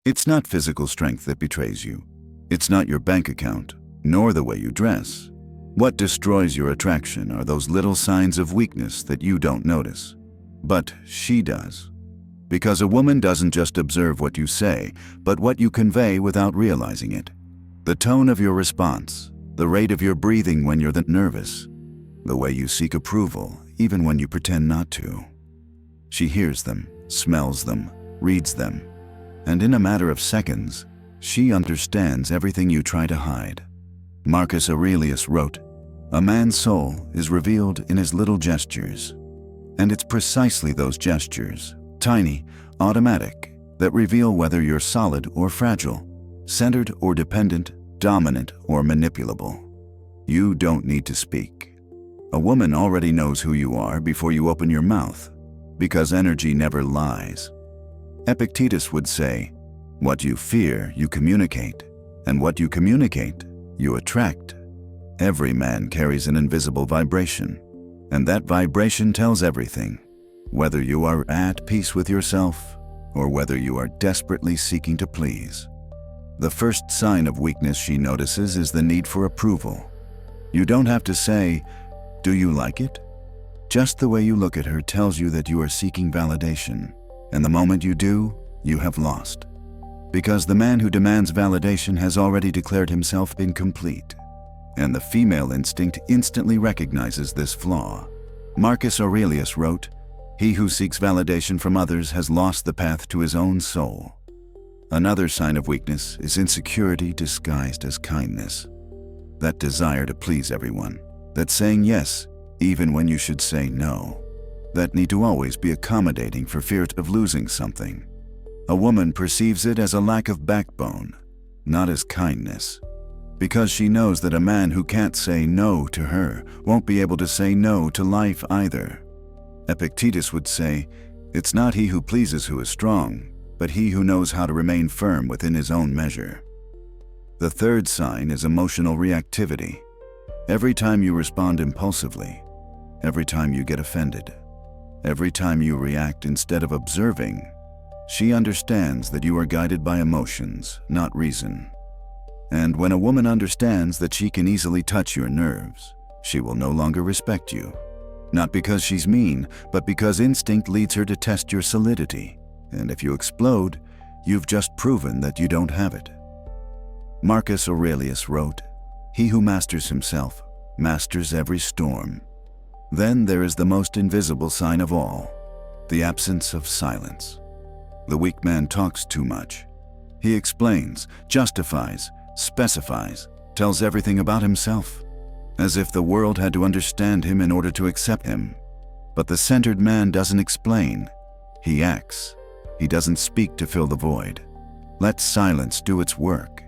It's not physical strength that betrays you. It's not your bank account, nor the way you dress. What destroys your attraction are those little signs of weakness that you don't notice. But she does. Because a woman doesn't just observe what you say, but what you convey without realizing it. The tone of your response, the rate of your breathing when you're nervous, the way you seek approval, even when you pretend not to. She hears them, smells them, reads them, and in a matter of seconds, she understands everything you try to hide. Marcus Aurelius wrote, "A man's soul is revealed in his little gestures." And it's precisely those gestures, tiny, automatic, that reveal whether you're solid or fragile, centered or dependent, dominant or manipulable. You don't need to speak. A woman already knows who you are before you open your mouth, because energy never lies. Epictetus would say, "What you fear, you communicate, and what you communicate, you attract." Every man carries an invisible vibration, and that vibration tells everything, whether you are at peace with yourself or whether you are desperately seeking to please. The first sign of weakness she notices is the need for approval. You don't have to say, "Do you like it?" Just the way you look at her tells you that you are seeking validation, and the moment you do, you have lost. Because the man who demands validation has already declared himself incomplete, and the female instinct instantly recognizes this flaw. Marcus Aurelius wrote, "He who seeks validation from others has lost the path to his own soul." Another sign of weakness is insecurity disguised as kindness. That desire to please everyone, that saying yes even when you should say no, that need to always be accommodating for fear of losing something. A woman perceives it as a lack of backbone, not as kindness, because she knows that a man who can't say no to her won't be able to say no to life either. Epictetus would say, "It's not he who pleases who is strong, but he who knows how to remain firm within his own measure." The third sign is emotional reactivity. Every time you respond impulsively, every time you get offended, every time you react instead of observing, she understands that you are guided by emotions, not reason. And when a woman understands that she can easily touch your nerves, she will no longer respect you. Not because she's mean, but because instinct leads her to test your solidity. And if you explode, you've just proven that you don't have it. Marcus Aurelius wrote, "He who masters himself masters every storm." Then there is the most invisible sign of all, the absence of silence. The weak man talks too much. He explains, justifies, specifies, tells everything about himself, as if the world had to understand him in order to accept him. But the centered man doesn't explain. He acts. He doesn't speak to fill the void. Let silence do its work.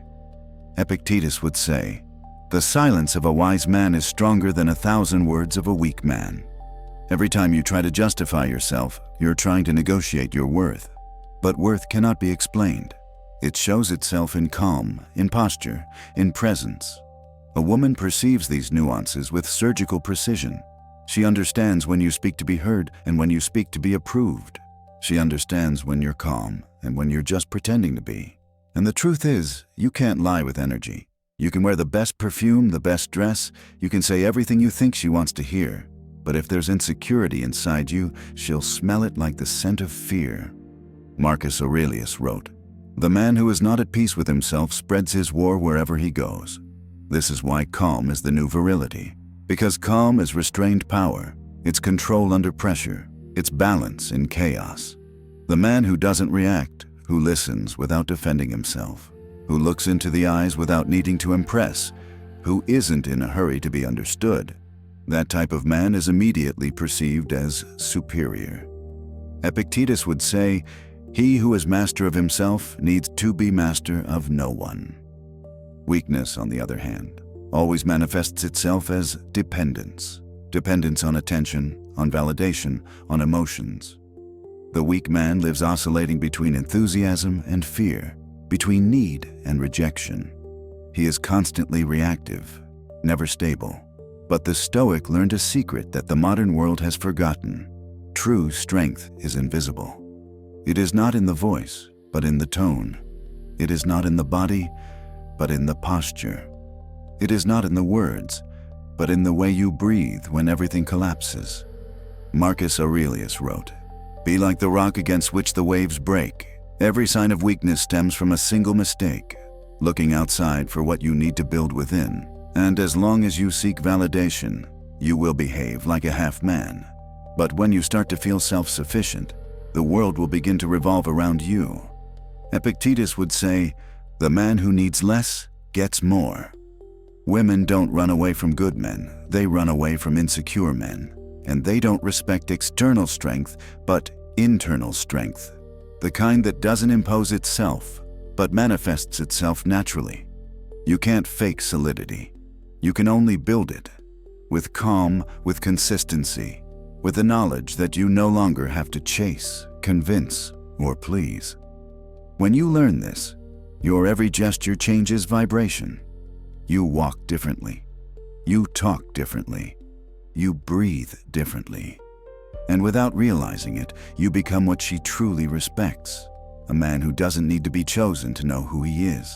Epictetus would say, "The silence of a wise man is stronger than 1,000 words of a weak man." Every time you try to justify yourself, you're trying to negotiate your worth. But worth cannot be explained. It shows itself in calm, in posture, in presence. A woman perceives these nuances with surgical precision. She understands when you speak to be heard and when you speak to be approved. She understands when you're calm and when you're just pretending to be. And the truth is, you can't lie with energy. You can wear the best perfume, the best dress, you can say everything you think she wants to hear. But if there's insecurity inside you, she'll smell it like the scent of fear. Marcus Aurelius wrote, "The man who is not at peace with himself spreads his war wherever he goes." This is why calm is the new virility. Because calm is restrained power, it's control under pressure, it's balance in chaos. The man who doesn't react, who listens without defending himself, who looks into the eyes without needing to impress, who isn't in a hurry to be understood, that type of man is immediately perceived as superior. Epictetus would say, "He who is master of himself needs to be master of no one." Weakness, on the other hand, always manifests itself as dependence. Dependence on attention, on validation, on emotions. The weak man lives oscillating between enthusiasm and fear, between need and rejection. He is constantly reactive, never stable. But the Stoic learned a secret that the modern world has forgotten. True strength is invisible. It is not in the voice, but in the tone. It is not in the body, but in the posture. It is not in the words, but in the way you breathe when everything collapses. Marcus Aurelius wrote, "Be like the rock against which the waves break. Every sign of weakness stems from a single mistake, looking outside for what you need to build within. And as long as you seek validation, you will behave like a half-man. But when you start to feel self-sufficient, the world will begin to revolve around you." Epictetus would say, "The man who needs less gets more." Women don't run away from good men, they run away from insecure men. And they don't respect external strength, but internal strength. The kind that doesn't impose itself, but manifests itself naturally. You can't fake solidity. You can only build it. With calm, with consistency, with the knowledge that you no longer have to chase, convince, or please. When you learn this, your every gesture changes vibration. You walk differently. You talk differently. You breathe differently. And without realizing it, you become what she truly respects, a man who doesn't need to be chosen to know who he is.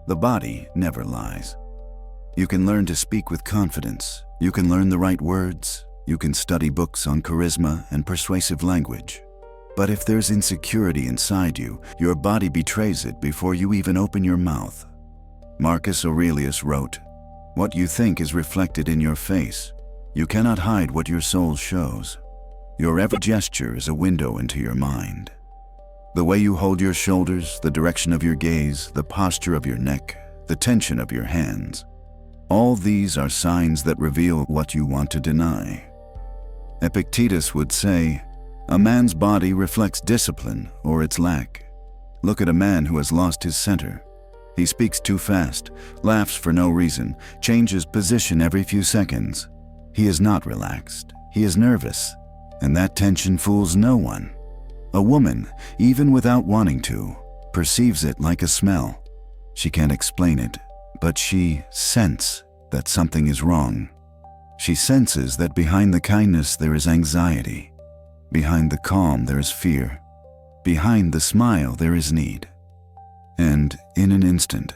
The body never lies. You can learn to speak with confidence. You can learn the right words. You can study books on charisma and persuasive language. But if there's insecurity inside you, your body betrays it before you even open your mouth. Marcus Aurelius wrote, "What you think is reflected in your face. You cannot hide what your soul shows." Your every gesture is a window into your mind. The way you hold your shoulders, the direction of your gaze, the posture of your neck, the tension of your hands. All these are signs that reveal what you want to deny. Epictetus would say, "A man's body reflects discipline or its lack." Look at a man who has lost his center. He speaks too fast, laughs for no reason, changes position every few seconds. He is not relaxed. He is nervous. And that tension fools no one. A woman, even without wanting to, perceives it like a smell. She can't explain it, but she senses that something is wrong. She senses that behind the kindness there is anxiety. Behind the calm there is fear. Behind the smile there is need. And in an instant,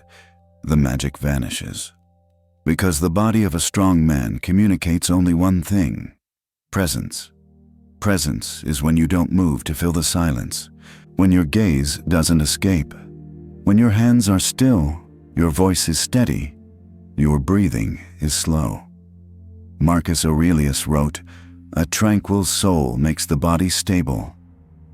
the magic vanishes. Because the body of a strong man communicates only one thing: presence. Presence is when you don't move to fill the silence, when your gaze doesn't escape, when your hands are still, your voice is steady, your breathing is slow. Marcus Aurelius wrote, "A tranquil soul makes the body stable."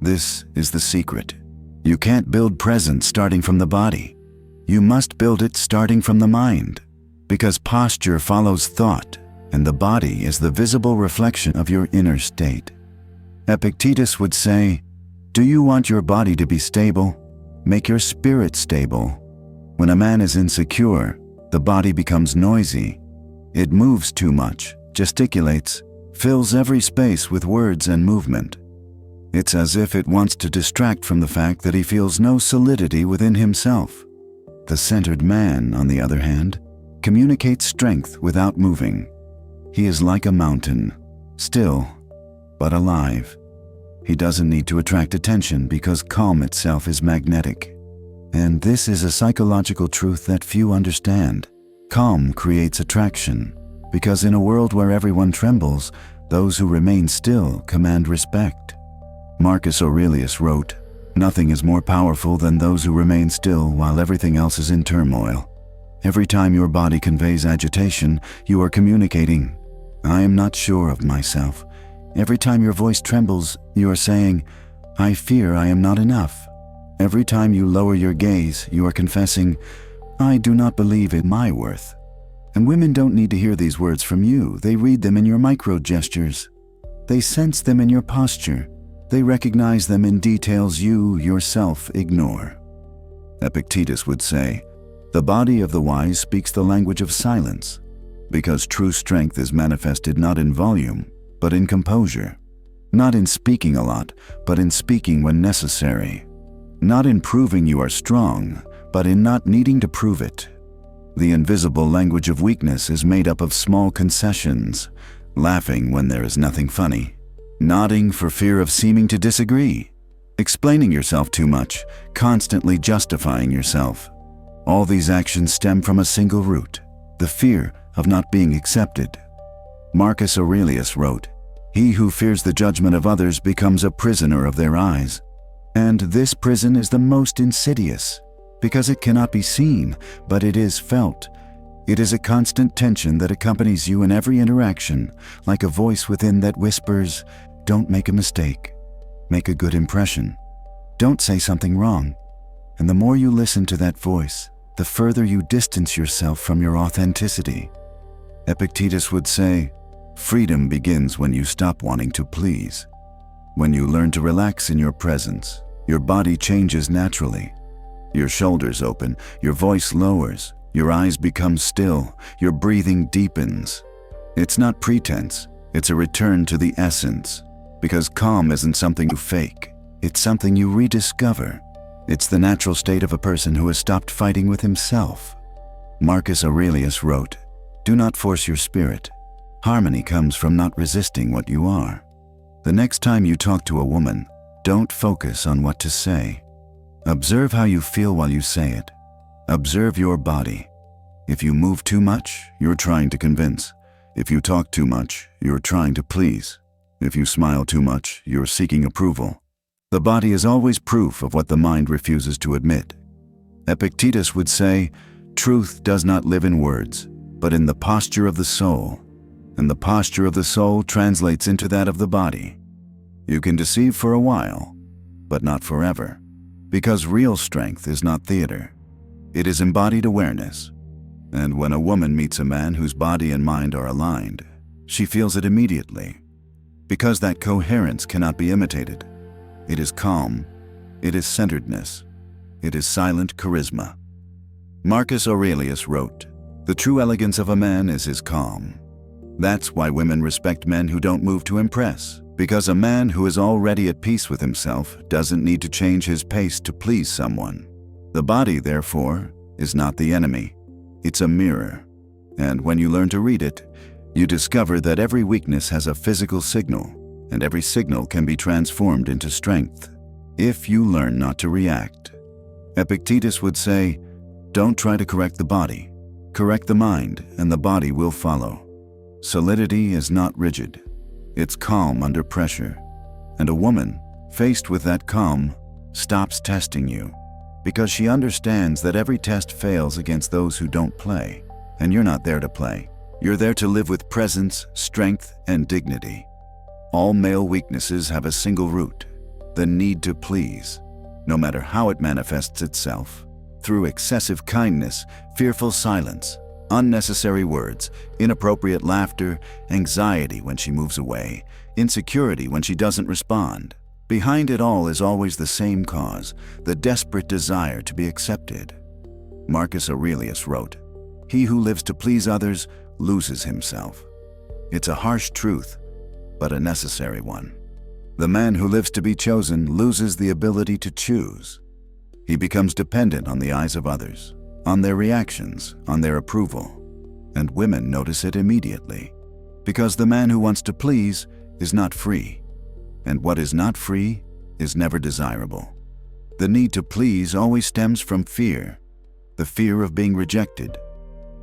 This is the secret. You can't build presence starting from the body. You must build it starting from the mind, because posture follows thought, and the body is the visible reflection of your inner state. Epictetus would say, "Do you want your body to be stable? Make your spirit stable." When a man is insecure, the body becomes noisy. It moves too much, gesticulates, fills every space with words and movement. It's as if it wants to distract from the fact that he feels no solidity within himself. The centered man, on the other hand, communicates strength without moving. He is like a mountain, still, but alive. He doesn't need to attract attention because calm itself is magnetic. And this is a psychological truth that few understand. Calm creates attraction, because in a world where everyone trembles, those who remain still command respect. Marcus Aurelius wrote, "Nothing is more powerful than those who remain still while everything else is in turmoil." Every time your body conveys agitation, you are communicating, "I am not sure of myself." Every time your voice trembles, you are saying, "I fear I am not enough." Every time you lower your gaze, you are confessing, "I do not believe in my worth." And women don't need to hear these words from you. They read them in your micro gestures. They sense them in your posture. They recognize them in details you yourself ignore. Epictetus would say, "The body of the wise speaks the language of silence," because true strength is manifested not in volume, but in composure. Not in speaking a lot, but in speaking when necessary. Not in proving you are strong, but in not needing to prove it. The invisible language of weakness is made up of small concessions, laughing when there is nothing funny, nodding for fear of seeming to disagree, explaining yourself too much, constantly justifying yourself. All these actions stem from a single root, the fear of not being accepted. Marcus Aurelius wrote, "He who fears the judgment of others becomes a prisoner of their eyes." And this prison is the most insidious, because it cannot be seen, but it is felt. It is a constant tension that accompanies you in every interaction, like a voice within that whispers, "Don't make a mistake. Make a good impression. Don't say something wrong." And the more you listen to that voice, the further you distance yourself from your authenticity. Epictetus would say, "Freedom begins when you stop wanting to please. When you learn to relax in your presence, your body changes naturally. Your shoulders open, your voice lowers, your eyes become still, your breathing deepens. It's not pretense, it's a return to the essence. Because calm isn't something you fake, it's something you rediscover. It's the natural state of a person who has stopped fighting with himself." Marcus Aurelius wrote, "Do not force your spirit. Harmony comes from not resisting what you are." The next time you talk to a woman, don't focus on what to say. Observe how you feel while you say it. Observe your body. If you move too much, you're trying to convince. If you talk too much, you're trying to please. If you smile too much, you're seeking approval. The body is always proof of what the mind refuses to admit. Epictetus would say, "Truth does not live in words, but in the posture of the soul." And the posture of the soul translates into that of the body. You can deceive for a while, but not forever. Because real strength is not theater. It is embodied awareness. And when a woman meets a man whose body and mind are aligned, she feels it immediately. Because that coherence cannot be imitated. It is calm. It is centeredness. It is silent charisma. Marcus Aurelius wrote, "The true elegance of a man is his calm." That's why women respect men who don't move to impress. Because a man who is already at peace with himself doesn't need to change his pace to please someone. The body, therefore, is not the enemy. It's a mirror. And when you learn to read it, you discover that every weakness has a physical signal, and every signal can be transformed into strength, if you learn not to react. Epictetus would say, "Don't try to correct the body. Correct the mind, and the body will follow." Solidity is not rigid. It's calm under pressure. And a woman, faced with that calm, stops testing you. Because she understands that every test fails against those who don't play. And you're not there to play. You're there to live with presence, strength, and dignity. All male weaknesses have a single root, the need to please, no matter how it manifests itself. Through excessive kindness, fearful silence, unnecessary words, inappropriate laughter, anxiety when she moves away, insecurity when she doesn't respond. Behind it all is always the same cause, the desperate desire to be accepted. Marcus Aurelius wrote, "He who lives to please others loses himself." It's a harsh truth, but a necessary one. The man who lives to be chosen loses the ability to choose. He becomes dependent on the eyes of others, on their reactions, on their approval. And women notice it immediately. Because the man who wants to please is not free. And what is not free is never desirable. The need to please always stems from fear. The fear of being rejected.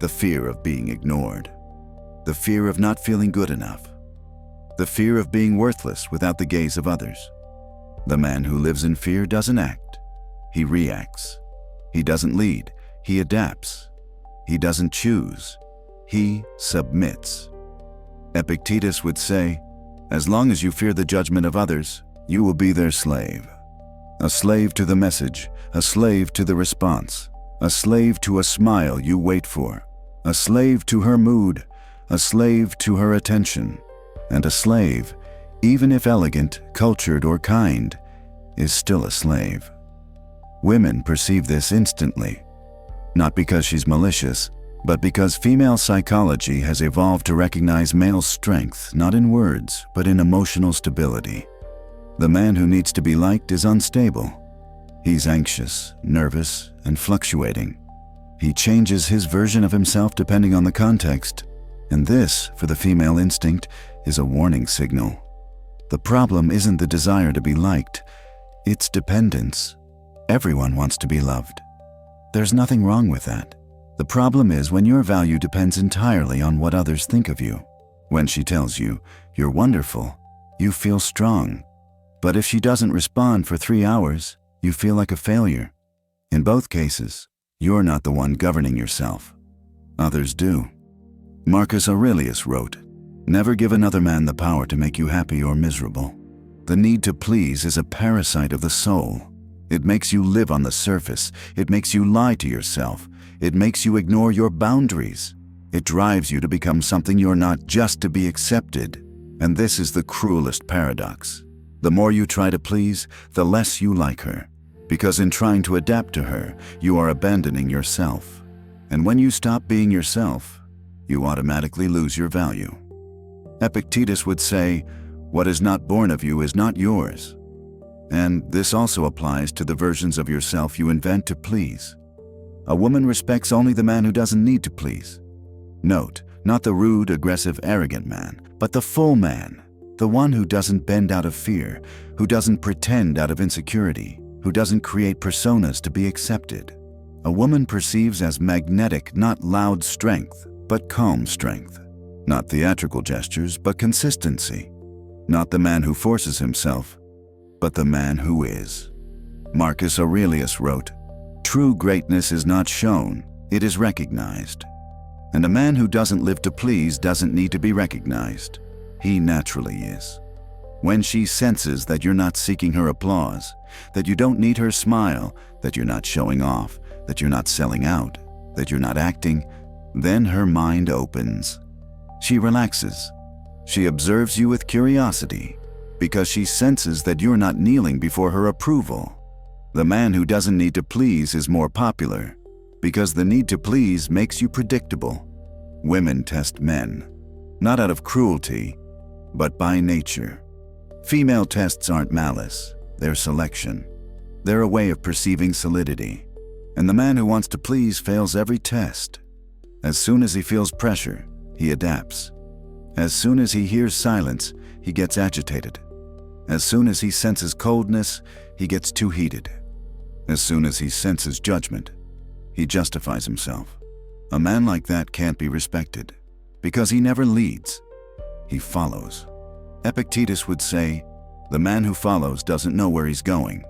The fear of being ignored. The fear of not feeling good enough. The fear of being worthless without the gaze of others. The man who lives in fear doesn't act. He reacts. He doesn't lead. He adapts. He doesn't choose. He submits. Epictetus would say, "As long as you fear the judgment of others, you will be their slave. A slave to the message, a slave to the response, a slave to a smile you wait for, a slave to her mood, a slave to her attention, and a slave, even if elegant, cultured, or kind, is still a slave." Women perceive this instantly, not because she's malicious, but because female psychology has evolved to recognize male strength not in words, but in emotional stability. The man who needs to be liked is unstable. He's anxious, nervous, and fluctuating. He changes his version of himself depending on the context, and this, for the female instinct, is a warning signal. The problem isn't the desire to be liked, It's dependence. Everyone wants to be loved. There's nothing wrong with that. The problem is when your value depends entirely on what others think of you. When she tells you, "You're wonderful," you feel strong. But if she doesn't respond for 3 hours, you feel like a failure. In both cases, you're not the one governing yourself. Others do. Marcus Aurelius wrote, "Never give another man the power to make you happy or miserable." The need to please is a parasite of the soul. It makes you live on the surface. It makes you lie to yourself. It makes you ignore your boundaries. It drives you to become something you're not just to be accepted. And this is the cruelest paradox. The more you try to please, the less you like her. Because in trying to adapt to her, you are abandoning yourself. And when you stop being yourself, you automatically lose your value. Epictetus would say, "What is not born of you is not yours." And this also applies to the versions of yourself you invent to please. A woman respects only the man who doesn't need to please. Note, not the rude, aggressive, arrogant man, but the full man, the one who doesn't bend out of fear, who doesn't pretend out of insecurity, who doesn't create personas to be accepted. A woman perceives as magnetic not loud strength, but calm strength. Not theatrical gestures, but consistency. Not the man who forces himself, but the man who is. Marcus Aurelius wrote, "True greatness is not shown, it is recognized." And a man who doesn't live to please doesn't need to be recognized. He naturally is. When she senses that you're not seeking her applause, that you don't need her smile, that you're not showing off, that you're not selling out, that you're not acting, then her mind opens. She relaxes. She observes you with curiosity, because she senses that you're not kneeling before her approval. The man who doesn't need to please is more popular, because the need to please makes you predictable. Women test men, not out of cruelty, but by nature. Female tests aren't malice, they're selection. They're a way of perceiving solidity. And the man who wants to please fails every test. As soon as he feels pressure, he adapts. As soon as he hears silence, he gets agitated. As soon as he senses coldness, he gets too heated. As soon as he senses judgment, he justifies himself. A man like that can't be respected, because he never leads, he follows. Epictetus would say, "The man who follows doesn't know where he's going."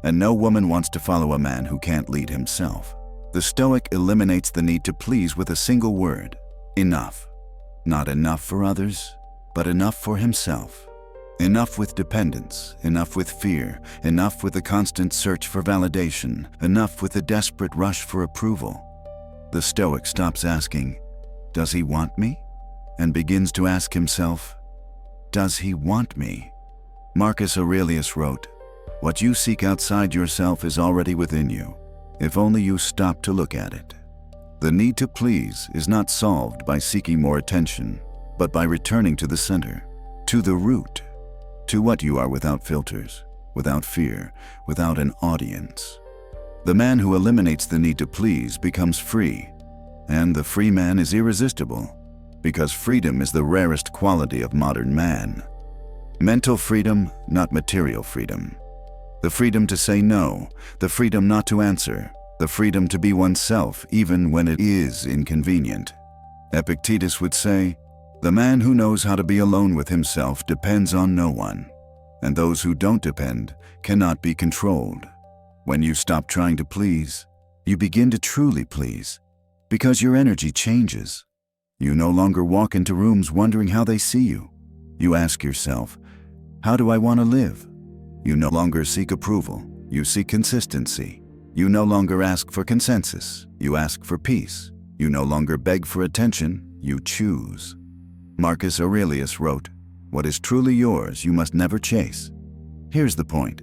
And no woman wants to follow a man who can't lead himself. The Stoic eliminates the need to please with a single word: enough. Not enough for others, but enough for himself. Enough with dependence, enough with fear, enough with the constant search for validation, enough with the desperate rush for approval. The Stoic stops asking, "Does he want me?" and begins to ask himself, "Does he want me?" Marcus Aurelius wrote, "What you seek outside yourself is already within you, if only you stop to look at it." The need to please is not solved by seeking more attention, but by returning to the center, to the root, to what you are without filters, without fear, without an audience. The man who eliminates the need to please becomes free, and the free man is irresistible, because freedom is the rarest quality of modern man. Mental freedom, not material freedom. The freedom to say no, the freedom not to answer, the freedom to be oneself even when it is inconvenient. Epictetus would say, "The man who knows how to be alone with himself depends on no one, and those who don't depend cannot be controlled." When you stop trying to please, you begin to truly please, because your energy changes. You no longer walk into rooms wondering how they see you. You ask yourself, "How do I want to live?" You no longer seek approval, you seek consistency. You no longer ask for consensus, you ask for peace. You no longer beg for attention, you choose. Marcus Aurelius wrote, "What is truly yours you must never chase." Here's the point.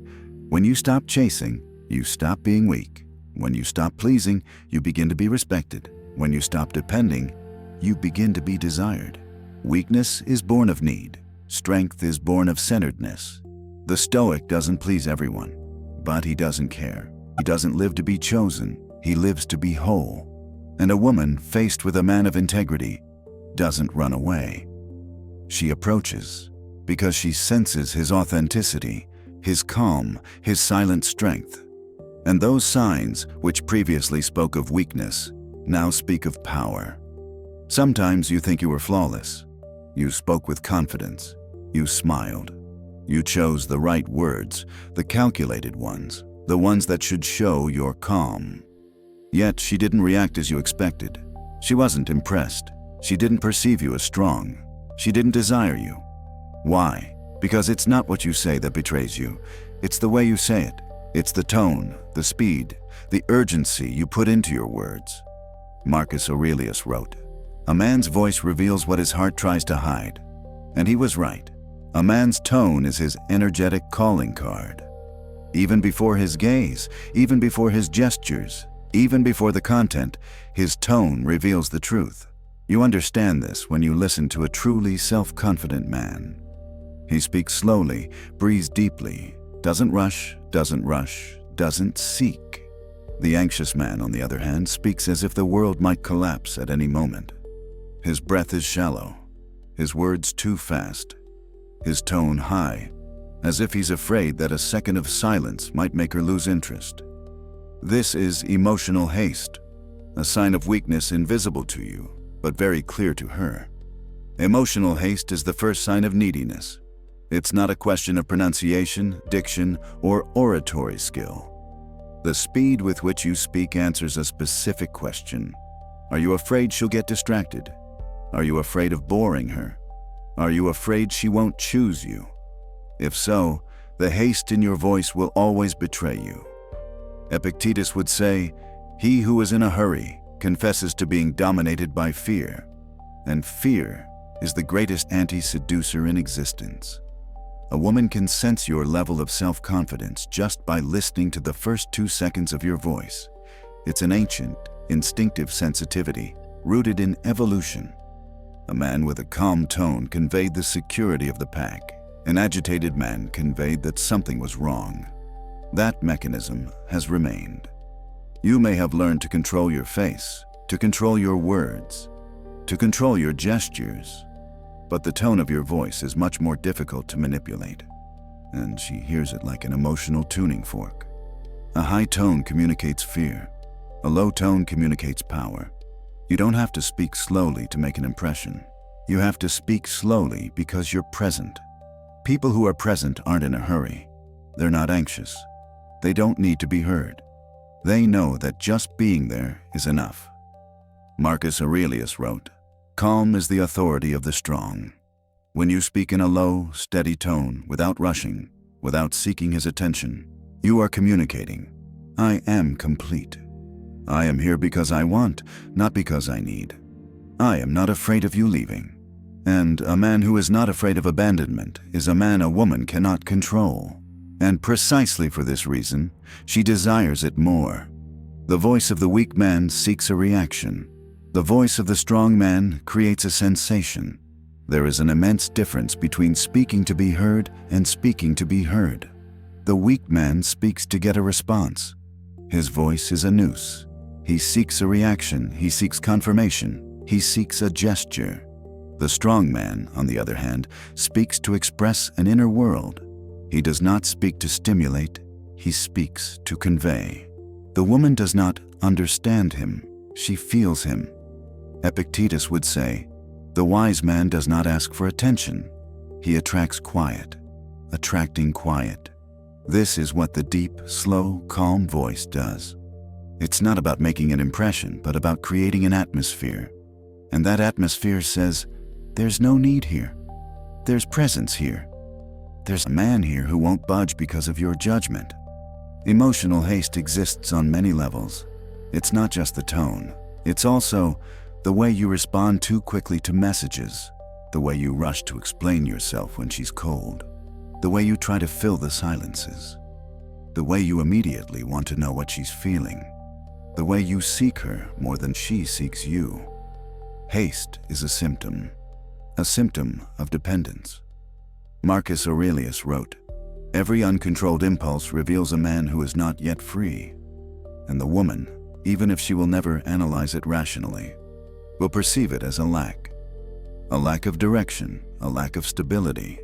When you stop chasing, you stop being weak. When you stop pleasing, you begin to be respected. When you stop depending, you begin to be desired. Weakness is born of need. Strength is born of centeredness. The Stoic doesn't please everyone, but he doesn't care. He doesn't live to be chosen, he lives to be whole. And a woman faced with a man of integrity doesn't run away. She approaches, because she senses his authenticity, his calm, his silent strength. And those signs, which previously spoke of weakness, now speak of power. Sometimes you think you were flawless. You spoke with confidence. You smiled. You chose the right words, the calculated ones, the ones that should show your calm. Yet she didn't react as you expected. She wasn't impressed. She didn't perceive you as strong. She didn't desire you. Why? Because it's not what you say that betrays you. It's the way you say it. It's the tone, the speed, the urgency you put into your words. Marcus Aurelius wrote, "A man's voice reveals what his heart tries to hide." And he was right. A man's tone is his energetic calling card. Even before his gaze, even before his gestures, even before the content, his tone reveals the truth. You understand this when you listen to a truly self-confident man. He speaks slowly, breathes deeply, doesn't rush, doesn't seek. The anxious man, on the other hand, speaks as if the world might collapse at any moment. His breath is shallow, his words too fast, his tone high, as if he's afraid that a second of silence might make her lose interest. This is emotional haste, a sign of weakness invisible to you, but very clear to her. Emotional haste is the first sign of neediness. It's not a question of pronunciation, diction, or oratory skill. The speed with which you speak answers a specific question. Are you afraid she'll get distracted? Are you afraid of boring her? Are you afraid she won't choose you? If so, the haste in your voice will always betray you. Epictetus would say, "He who is in a hurry confesses to being dominated by fear, and fear is the greatest anti-seducer in existence." A woman can sense your level of self-confidence just by listening to the first 2 seconds of your voice. It's an ancient, instinctive sensitivity rooted in evolution. A man with a calm tone conveyed the security of the pack. An agitated man conveyed that something was wrong. That mechanism has remained. You may have learned to control your face, to control your words, to control your gestures, but the tone of your voice is much more difficult to manipulate, and she hears it like an emotional tuning fork. A high tone communicates fear. A low tone communicates power. You don't have to speak slowly to make an impression. You have to speak slowly because you're present. People who are present aren't in a hurry. They're not anxious. They don't need to be heard. They know that just being there is enough. Marcus Aurelius wrote, "Calm is the authority of the strong." When you speak in a low, steady tone, without rushing, without seeking his attention, you are communicating, "I am complete. I am here because I want, not because I need. I am not afraid of you leaving." And a man who is not afraid of abandonment is a man a woman cannot control. And precisely for this reason, she desires it more. The voice of the weak man seeks a reaction. The voice of the strong man creates a sensation. There is an immense difference between speaking to be heard and speaking to be heard. The weak man speaks to get a response. His voice is a noose. He seeks a reaction, he seeks confirmation, he seeks a gesture. The strong man, on the other hand, speaks to express an inner world. He does not speak to stimulate, he speaks to convey. The woman does not understand him, she feels him. Epictetus would say, "The wise man does not ask for attention, he attracts quiet, attracting quiet." This is what the deep, slow, calm voice does. It's not about making an impression, but about creating an atmosphere. And that atmosphere says, "There's no need here. There's presence here. There's a man here who won't budge because of your judgment." Emotional haste exists on many levels. It's not just the tone. It's also the way you respond too quickly to messages, the way you rush to explain yourself when she's cold, the way you try to fill the silences, the way you immediately want to know what she's feeling, the way you seek her more than she seeks you. Haste is a symptom of dependence. Marcus Aurelius wrote, "Every uncontrolled impulse reveals a man who is not yet free." And the woman, even if she will never analyze it rationally, will perceive it as a lack of direction, a lack of stability,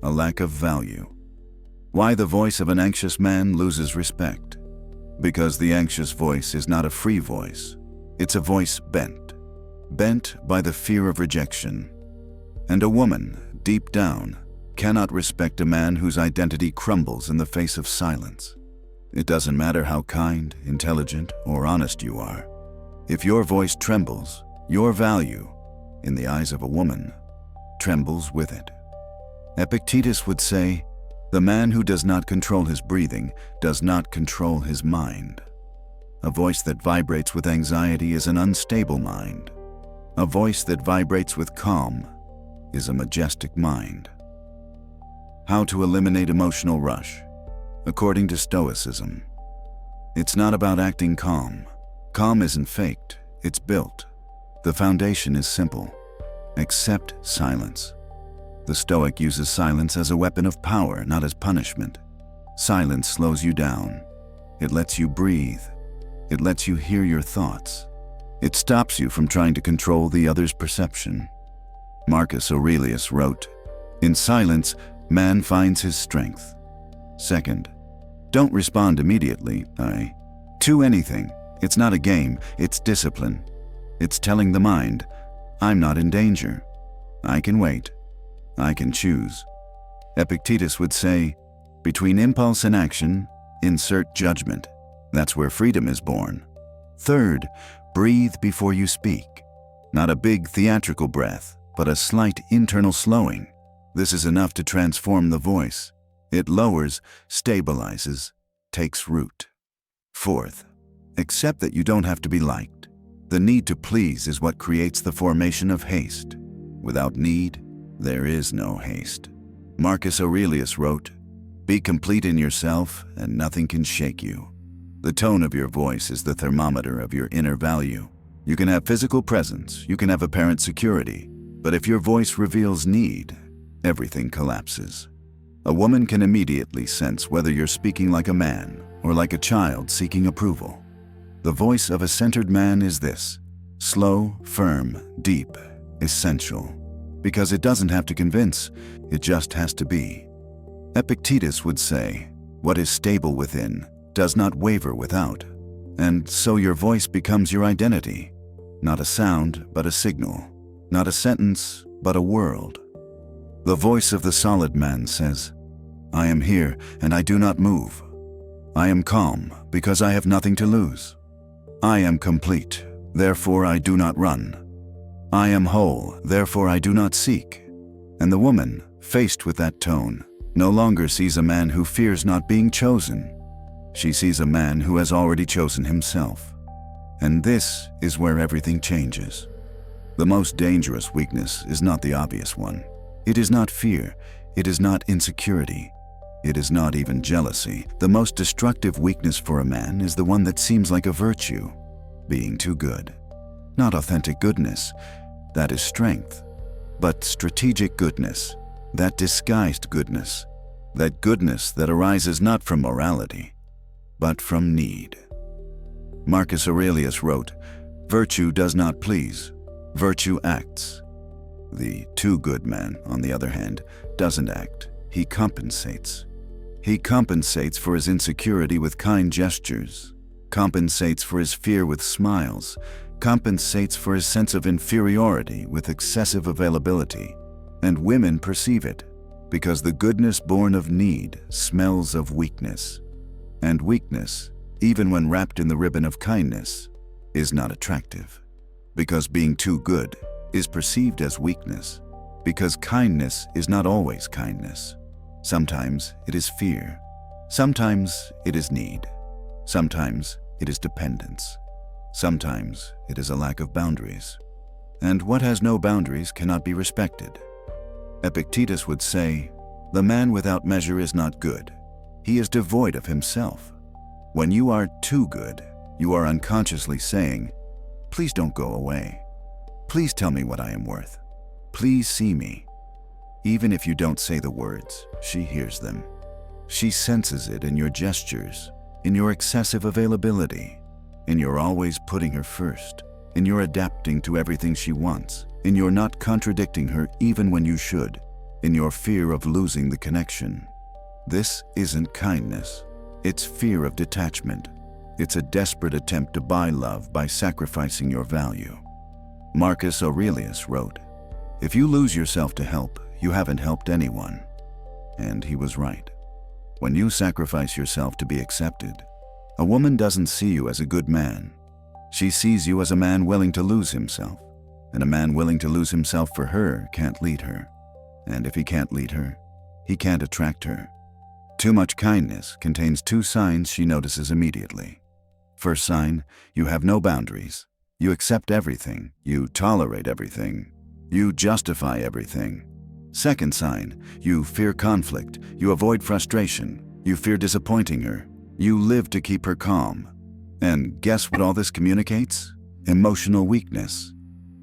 a lack of value. Why the voice of an anxious man loses respect? Because the anxious voice is not a free voice. It's a voice bent by the fear of rejection. And a woman, deep down, cannot respect a man whose identity crumbles in the face of silence. It doesn't matter how kind, intelligent, or honest you are. If your voice trembles, your value, in the eyes of a woman, trembles with it. Epictetus would say, "The man who does not control his breathing does not control his mind." A voice that vibrates with anxiety is an unstable mind. A voice that vibrates with calm is a majestic mind. How to eliminate emotional rush? According to Stoicism, it's not about acting calm. Calm isn't faked, it's built. The foundation is simple. Accept silence. The Stoic uses silence as a weapon of power, not as punishment. Silence slows you down. It lets you breathe. It lets you hear your thoughts. It stops you from trying to control the other's perception. Marcus Aurelius wrote, "In silence, man finds his strength." Second, don't respond immediately, to anything. It's not a game, it's discipline. It's telling the mind, I'm not in danger. I can wait. I can choose. Epictetus would say, between impulse and action, insert judgment. That's where freedom is born. Third, breathe before you speak. Not a big theatrical breath, but a slight internal slowing. This is enough to transform the voice. It lowers, stabilizes, takes root. Fourth, accept that you don't have to be liked. The need to please is what creates the formation of haste. Without need, there is no haste. Marcus Aurelius wrote, "Be complete in yourself and nothing can shake you." The tone of your voice is the thermometer of your inner value. You can have physical presence, you can have apparent security, but if your voice reveals need, everything collapses. A woman can immediately sense whether you're speaking like a man or like a child seeking approval. The voice of a centered man is this: slow, firm, deep, essential. Because it doesn't have to convince, it just has to be. Epictetus would say, "What is stable within does not waver without." And so your voice becomes your identity. Not a sound, but a signal. Not a sentence, but a world. The voice of the solid man says, "I am here and I do not move. I am calm because I have nothing to lose. I am complete, therefore I do not run. I am whole, therefore I do not seek." And the woman, faced with that tone, no longer sees a man who fears not being chosen. She sees a man who has already chosen himself. And this is where everything changes. The most dangerous weakness is not the obvious one. It is not fear. It is not insecurity. It is not even jealousy. The most destructive weakness for a man is the one that seems like a virtue, being too good. Not authentic goodness, that is strength, but strategic goodness, that disguised goodness, that goodness that arises not from morality, but from need. Marcus Aurelius wrote, "Virtue does not please, virtue acts." The too good man, on the other hand, doesn't act, he compensates. He compensates for his insecurity with kind gestures, compensates for his fear with smiles, compensates for his sense of inferiority with excessive availability. And women perceive it, because the goodness born of need smells of weakness. And weakness, even when wrapped in the ribbon of kindness, is not attractive. Because being too good is perceived as weakness. Because kindness is not always kindness. Sometimes it is fear. Sometimes it is need. Sometimes it is dependence. Sometimes it is a lack of boundaries. And what has no boundaries cannot be respected. Epictetus would say, "The man without measure is not good. He is devoid of himself." When you are too good, you are unconsciously saying, "Please don't go away. Please tell me what I am worth. Please see me." Even if you don't say the words, she hears them. She senses it in your gestures, in your excessive availability, in your always putting her first, in your adapting to everything she wants, in your not contradicting her even when you should, in your fear of losing the connection. This isn't kindness. It's fear of detachment. It's a desperate attempt to buy love by sacrificing your value. Marcus Aurelius wrote, "If you lose yourself to help, you haven't helped anyone." And he was right. When you sacrifice yourself to be accepted, a woman doesn't see you as a good man. She sees you as a man willing to lose himself. And a man willing to lose himself for her can't lead her. And if he can't lead her, he can't attract her. Too much kindness contains two signs she notices immediately. First sign, you have no boundaries. You accept everything. You tolerate everything. You justify everything. Second sign, you fear conflict. You avoid frustration. You fear disappointing her. You live to keep her calm. And guess what all this communicates? Emotional weakness.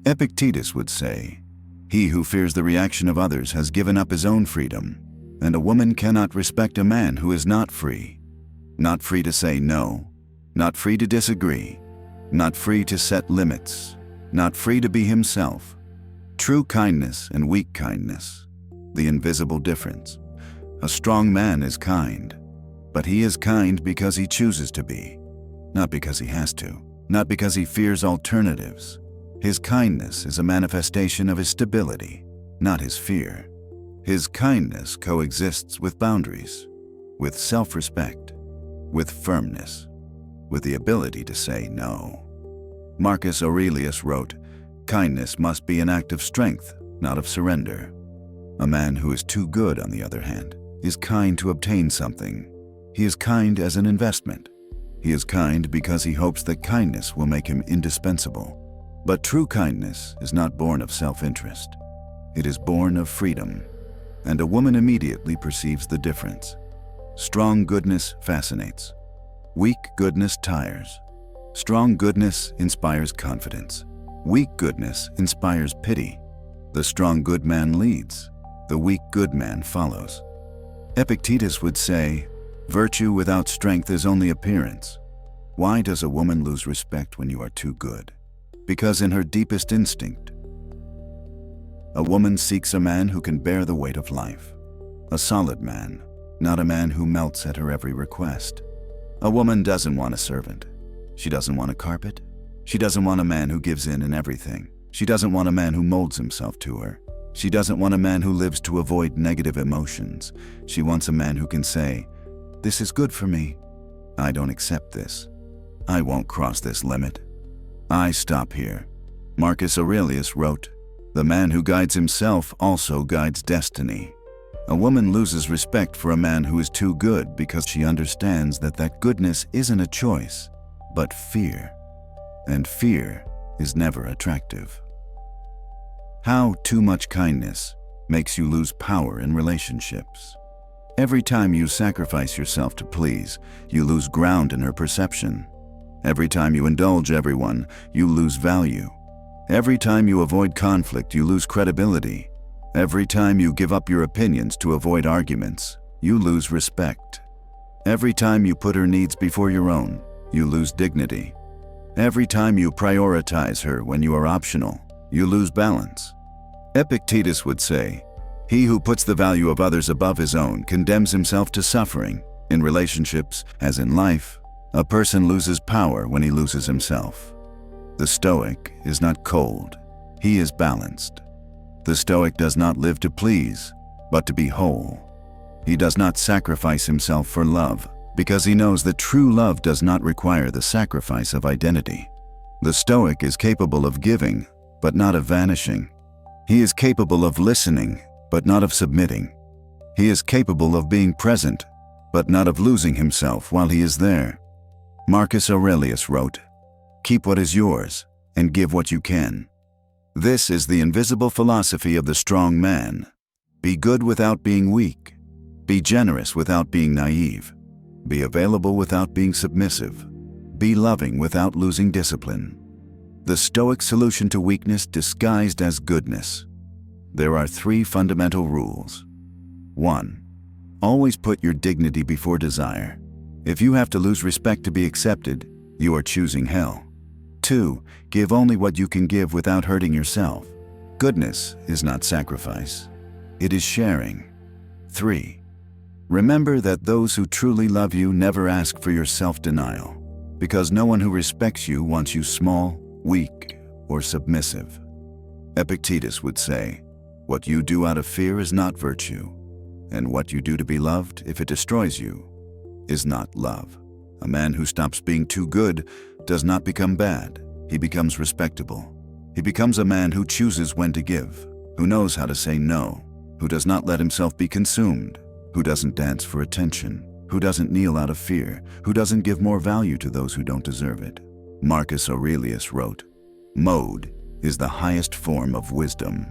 Epictetus would say, "He who fears the reaction of others has given up his own freedom." And a woman cannot respect a man who is not free. Not free to say no. Not free to disagree. Not free to set limits. Not free to be himself. True kindness and weak kindness. The invisible difference. A strong man is kind, but he is kind because he chooses to be, not because he has to, not because he fears alternatives. His kindness is a manifestation of his stability, not his fear. His kindness coexists with boundaries, with self-respect, with firmness, with the ability to say no. Marcus Aurelius wrote, "Kindness must be an act of strength, not of surrender." A man who is too good, on the other hand, is kind to obtain something. He is kind as an investment. He is kind because he hopes that kindness will make him indispensable. But true kindness is not born of self-interest. It is born of freedom. And a woman immediately perceives the difference. Strong goodness fascinates. Weak goodness tires. Strong goodness inspires confidence. Weak goodness inspires pity. The strong good man leads. The weak good man follows. Epictetus would say, "Virtue without strength is only appearance." Why does a woman lose respect when you are too good? Because in her deepest instinct, a woman seeks a man who can bear the weight of life. A solid man, not a man who melts at her every request. A woman doesn't want a servant. She doesn't want a carpet. She doesn't want a man who gives in everything. She doesn't want a man who molds himself to her. She doesn't want a man who lives to avoid negative emotions. She wants a man who can say, "This is good for me. I don't accept this. I won't cross this limit. I stop here." Marcus Aurelius wrote, "The man who guides himself also guides destiny." A woman loses respect for a man who is too good because she understands that goodness isn't a choice, but fear. And fear is never attractive. How too much kindness makes you lose power in relationships. Every time you sacrifice yourself to please, you lose ground in her perception. Every time you indulge everyone, you lose value. Every time you avoid conflict, you lose credibility. Every time you give up your opinions to avoid arguments, you lose respect. Every time you put her needs before your own, you lose dignity. Every time you prioritize her when you are optional, you lose balance. Epictetus would say, "He who puts the value of others above his own condemns himself to suffering." In relationships, as in life, a person loses power when he loses himself. The Stoic is not cold, he is balanced. The Stoic does not live to please, but to be whole. He does not sacrifice himself for love, because he knows that true love does not require the sacrifice of identity. The Stoic is capable of giving, but not of vanishing. He is capable of listening, but not of submitting. He is capable of being present, but not of losing himself while he is there. Marcus Aurelius wrote, "Keep what is yours, and give what you can." This is the invisible philosophy of the strong man. Be good without being weak. Be generous without being naive. Be available without being submissive. Be loving without losing discipline. The Stoic solution to weakness disguised as goodness. There are 3 fundamental rules. 1. Always put your dignity before desire. If you have to lose respect to be accepted, you are choosing hell. 2. Give only what you can give without hurting yourself. Goodness is not sacrifice. It is sharing. 3. Remember that those who truly love you never ask for your self-denial, because no one who respects you wants you small, weak, or submissive. Epictetus would say, "What you do out of fear is not virtue, and what you do to be loved, if it destroys you, is not love." A man who stops being too good does not become bad. He becomes respectable. He becomes a man who chooses when to give, who knows how to say no, who does not let himself be consumed, who doesn't dance for attention, who doesn't kneel out of fear, who doesn't give more value to those who don't deserve it. Marcus Aurelius wrote, "Mode is the highest form of wisdom."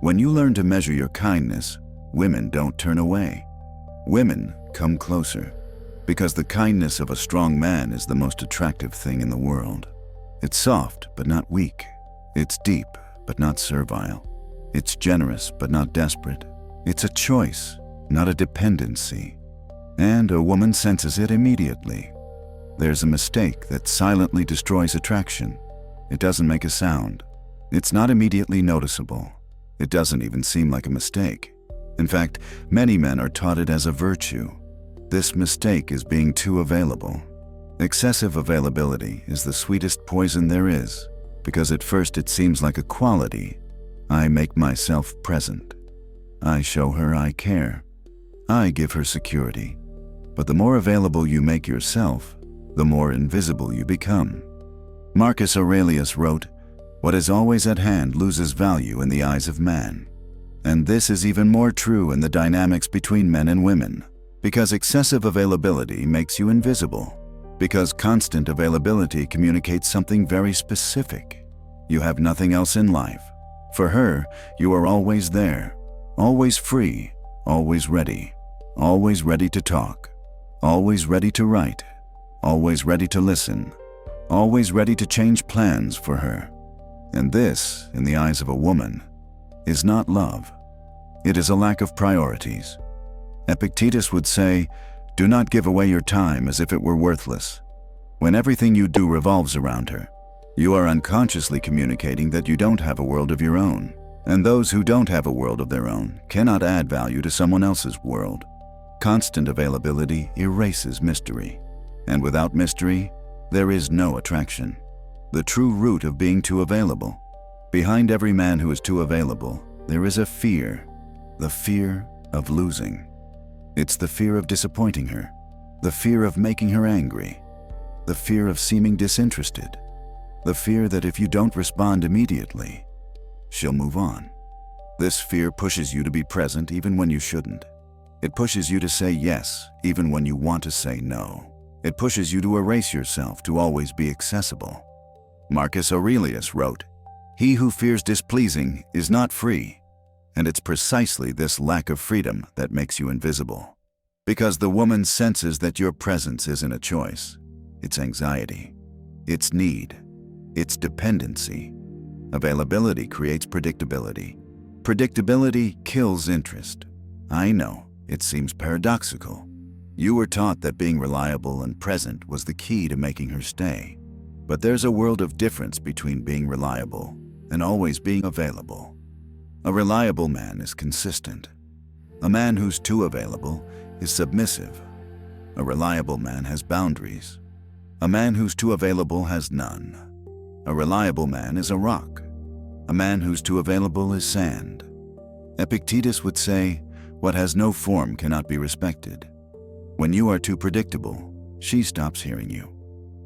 When you learn to measure your kindness, women don't turn away. Women come closer, because the kindness of a strong man is the most attractive thing in the world. It's soft but not weak. It's deep but not servile. It's generous but not desperate. It's a choice, not a dependency. And a woman senses it immediately. There's a mistake that silently destroys attraction. It doesn't make a sound. It's not immediately noticeable. It doesn't even seem like a mistake. In fact, many men are taught it as a virtue. This mistake is being too available. Excessive availability is the sweetest poison there is, because at first it seems like a quality. I make myself present. I show her I care. I give her security. But the more available you make yourself, the more invisible you become. Marcus Aurelius wrote, "What is always at hand loses value in the eyes of man." And this is even more true in the dynamics between men and women, because excessive availability makes you invisible, because constant availability communicates something very specific. You have nothing else in life. For her, you are always there, always free, always ready to talk, always ready to write, always ready to listen, always ready to change plans for her. And this, in the eyes of a woman, is not love. It is a lack of priorities. Epictetus would say, "Do not give away your time as if it were worthless." When everything you do revolves around her, you are unconsciously communicating that you don't have a world of your own. And those who don't have a world of their own cannot add value to someone else's world. Constant availability erases mystery. And without mystery, there is no attraction. The true root of being too available. Behind every man who is too available, there is a fear. The fear of losing. It's the fear of disappointing her. The fear of making her angry. The fear of seeming disinterested. The fear that if you don't respond immediately, she'll move on. This fear pushes you to be present even when you shouldn't. It pushes you to say yes even when you want to say no. It pushes you to erase yourself to always be accessible. Marcus Aurelius wrote, "He who fears displeasing is not free." And it's precisely this lack of freedom that makes you invisible. Because the woman senses that your presence isn't a choice. It's anxiety. It's need. It's dependency. Availability creates predictability. Predictability kills interest. I know, it seems paradoxical. You were taught that being reliable and present was the key to making her stay. But there's a world of difference between being reliable and always being available. A reliable man is consistent. A man who's too available is submissive. A reliable man has boundaries. A man who's too available has none. A reliable man is a rock. A man who's too available is sand. Epictetus would say, "What has no form cannot be respected." When you are too predictable, she stops hearing you.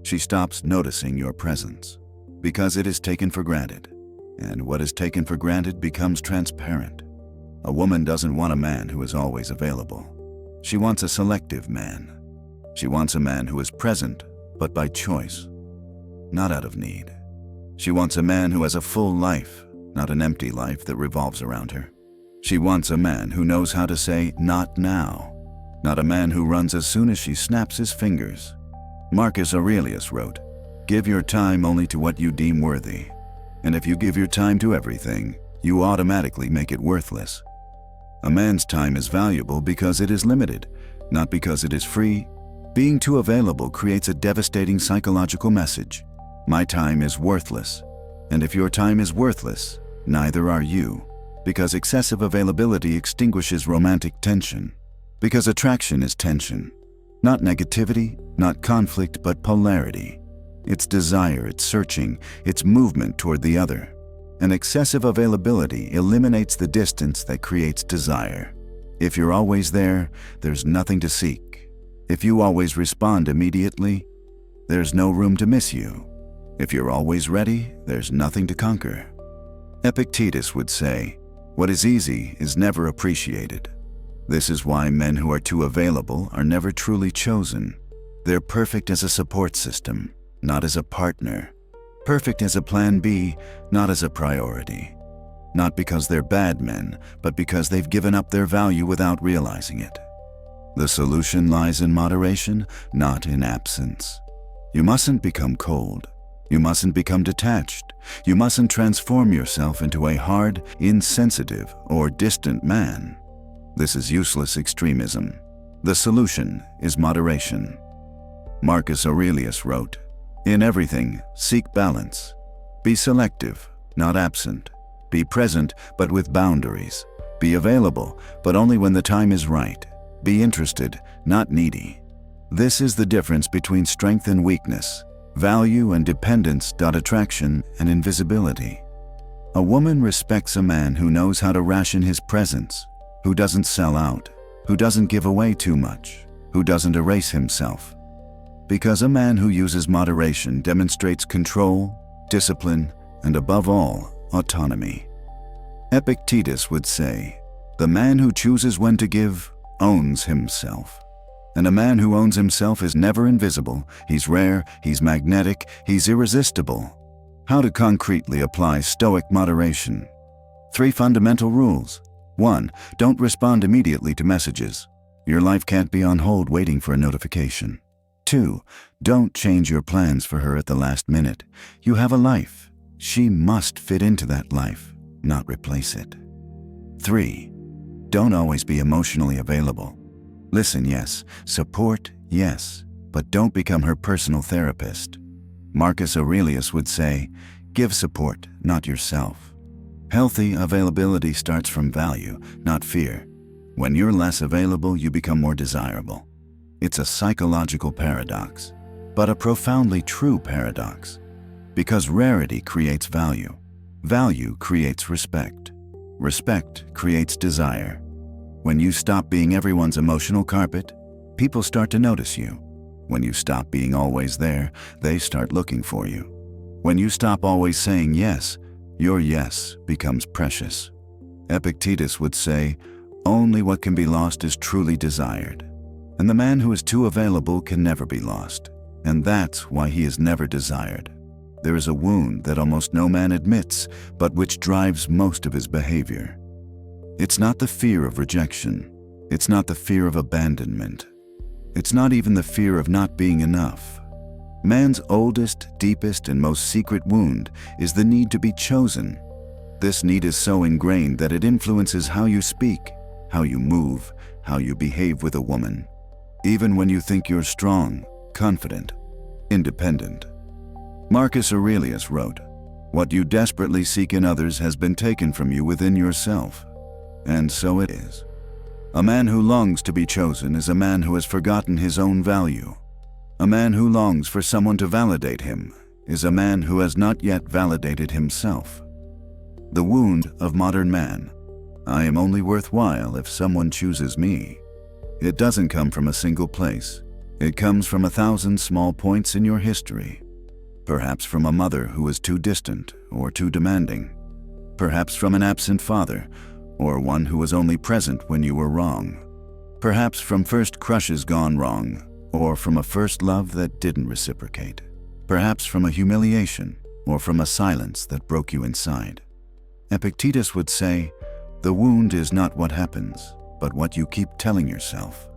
She stops noticing your presence, because it is taken for granted. And what is taken for granted becomes transparent. A woman doesn't want a man who is always available. She wants a selective man. She wants a man who is present, but by choice, not out of need. She wants a man who has a full life, not an empty life that revolves around her. She wants a man who knows how to say, "Not now," not a man who runs as soon as she snaps his fingers. Marcus Aurelius wrote, "Give your time only to what you deem worthy. And if you give your time to everything, you automatically make it worthless." A man's time is valuable because it is limited, not because it is free. Being too available creates a devastating psychological message. My time is worthless. And if your time is worthless, neither are you, because excessive availability extinguishes romantic tension. Because attraction is tension. Not negativity, not conflict, but polarity. It's desire, it's searching, it's movement toward the other. And excessive availability eliminates the distance that creates desire. If you're always there, there's nothing to seek. If you always respond immediately, there's no room to miss you. If you're always ready, there's nothing to conquer. Epictetus would say, "What is easy is never appreciated." This is why men who are too available are never truly chosen. They're perfect as a support system, not as a partner. Perfect as a plan B, not as a priority. Not because they're bad men, but because they've given up their value without realizing it. The solution lies in moderation, not in absence. You mustn't become cold. You mustn't become detached. You mustn't transform yourself into a hard, insensitive, or distant man. This is useless extremism. The solution is moderation. Marcus Aurelius wrote, "In everything, seek balance. Be selective, not absent. Be present, but with boundaries. Be available, but only when the time is right. Be interested, not needy." This is the difference between strength and weakness, value and dependence, attraction and invisibility. A woman respects a man who knows how to ration his presence, who doesn't sell out, who doesn't give away too much, who doesn't erase himself. Because a man who uses moderation demonstrates control, discipline, and above all, autonomy. Epictetus would say, "The man who chooses when to give owns himself." And a man who owns himself is never invisible. He's rare, he's magnetic, he's irresistible. How to concretely apply Stoic moderation? 3 fundamental rules. 1. Don't respond immediately to messages. Your life can't be on hold waiting for a notification. 2. Don't change your plans for her at the last minute. You have a life. She must fit into that life, not replace it. 3. Don't always be emotionally available. Listen, yes. Support, yes. But don't become her personal therapist. Marcus Aurelius would say, "Give support, not yourself." Healthy availability starts from value, not fear. When you're less available, you become more desirable. It's a psychological paradox, but a profoundly true paradox. Because rarity creates value. Value creates respect. Respect creates desire. When you stop being everyone's emotional carpet, people start to notice you. When you stop being always there, they start looking for you. When you stop always saying yes, your yes becomes precious. Epictetus would say, "Only what can be lost is truly desired." And the man who is too available can never be lost. And that's why he is never desired. There is a wound that almost no man admits, but which drives most of his behavior. It's not the fear of rejection. It's not the fear of abandonment. It's not even the fear of not being enough. Man's oldest, deepest, and most secret wound is the need to be chosen. This need is so ingrained that it influences how you speak, how you move, how you behave with a woman. Even when you think you're strong, confident, independent. Marcus Aurelius wrote, "What you desperately seek in others has been taken from you within yourself." And so it is. A man who longs to be chosen is a man who has forgotten his own value. A man who longs for someone to validate him is a man who has not yet validated himself. The wound of modern man. I am only worthwhile if someone chooses me. It doesn't come from a single place. It comes from 1,000 small points in your history. Perhaps from a mother who was too distant or too demanding. Perhaps from an absent father, or one who was only present when you were wrong. Perhaps from first crushes gone wrong, or from a first love that didn't reciprocate. Perhaps from a humiliation, or from a silence that broke you inside. Epictetus would say, "The wound is not what happens, but what you keep telling yourself."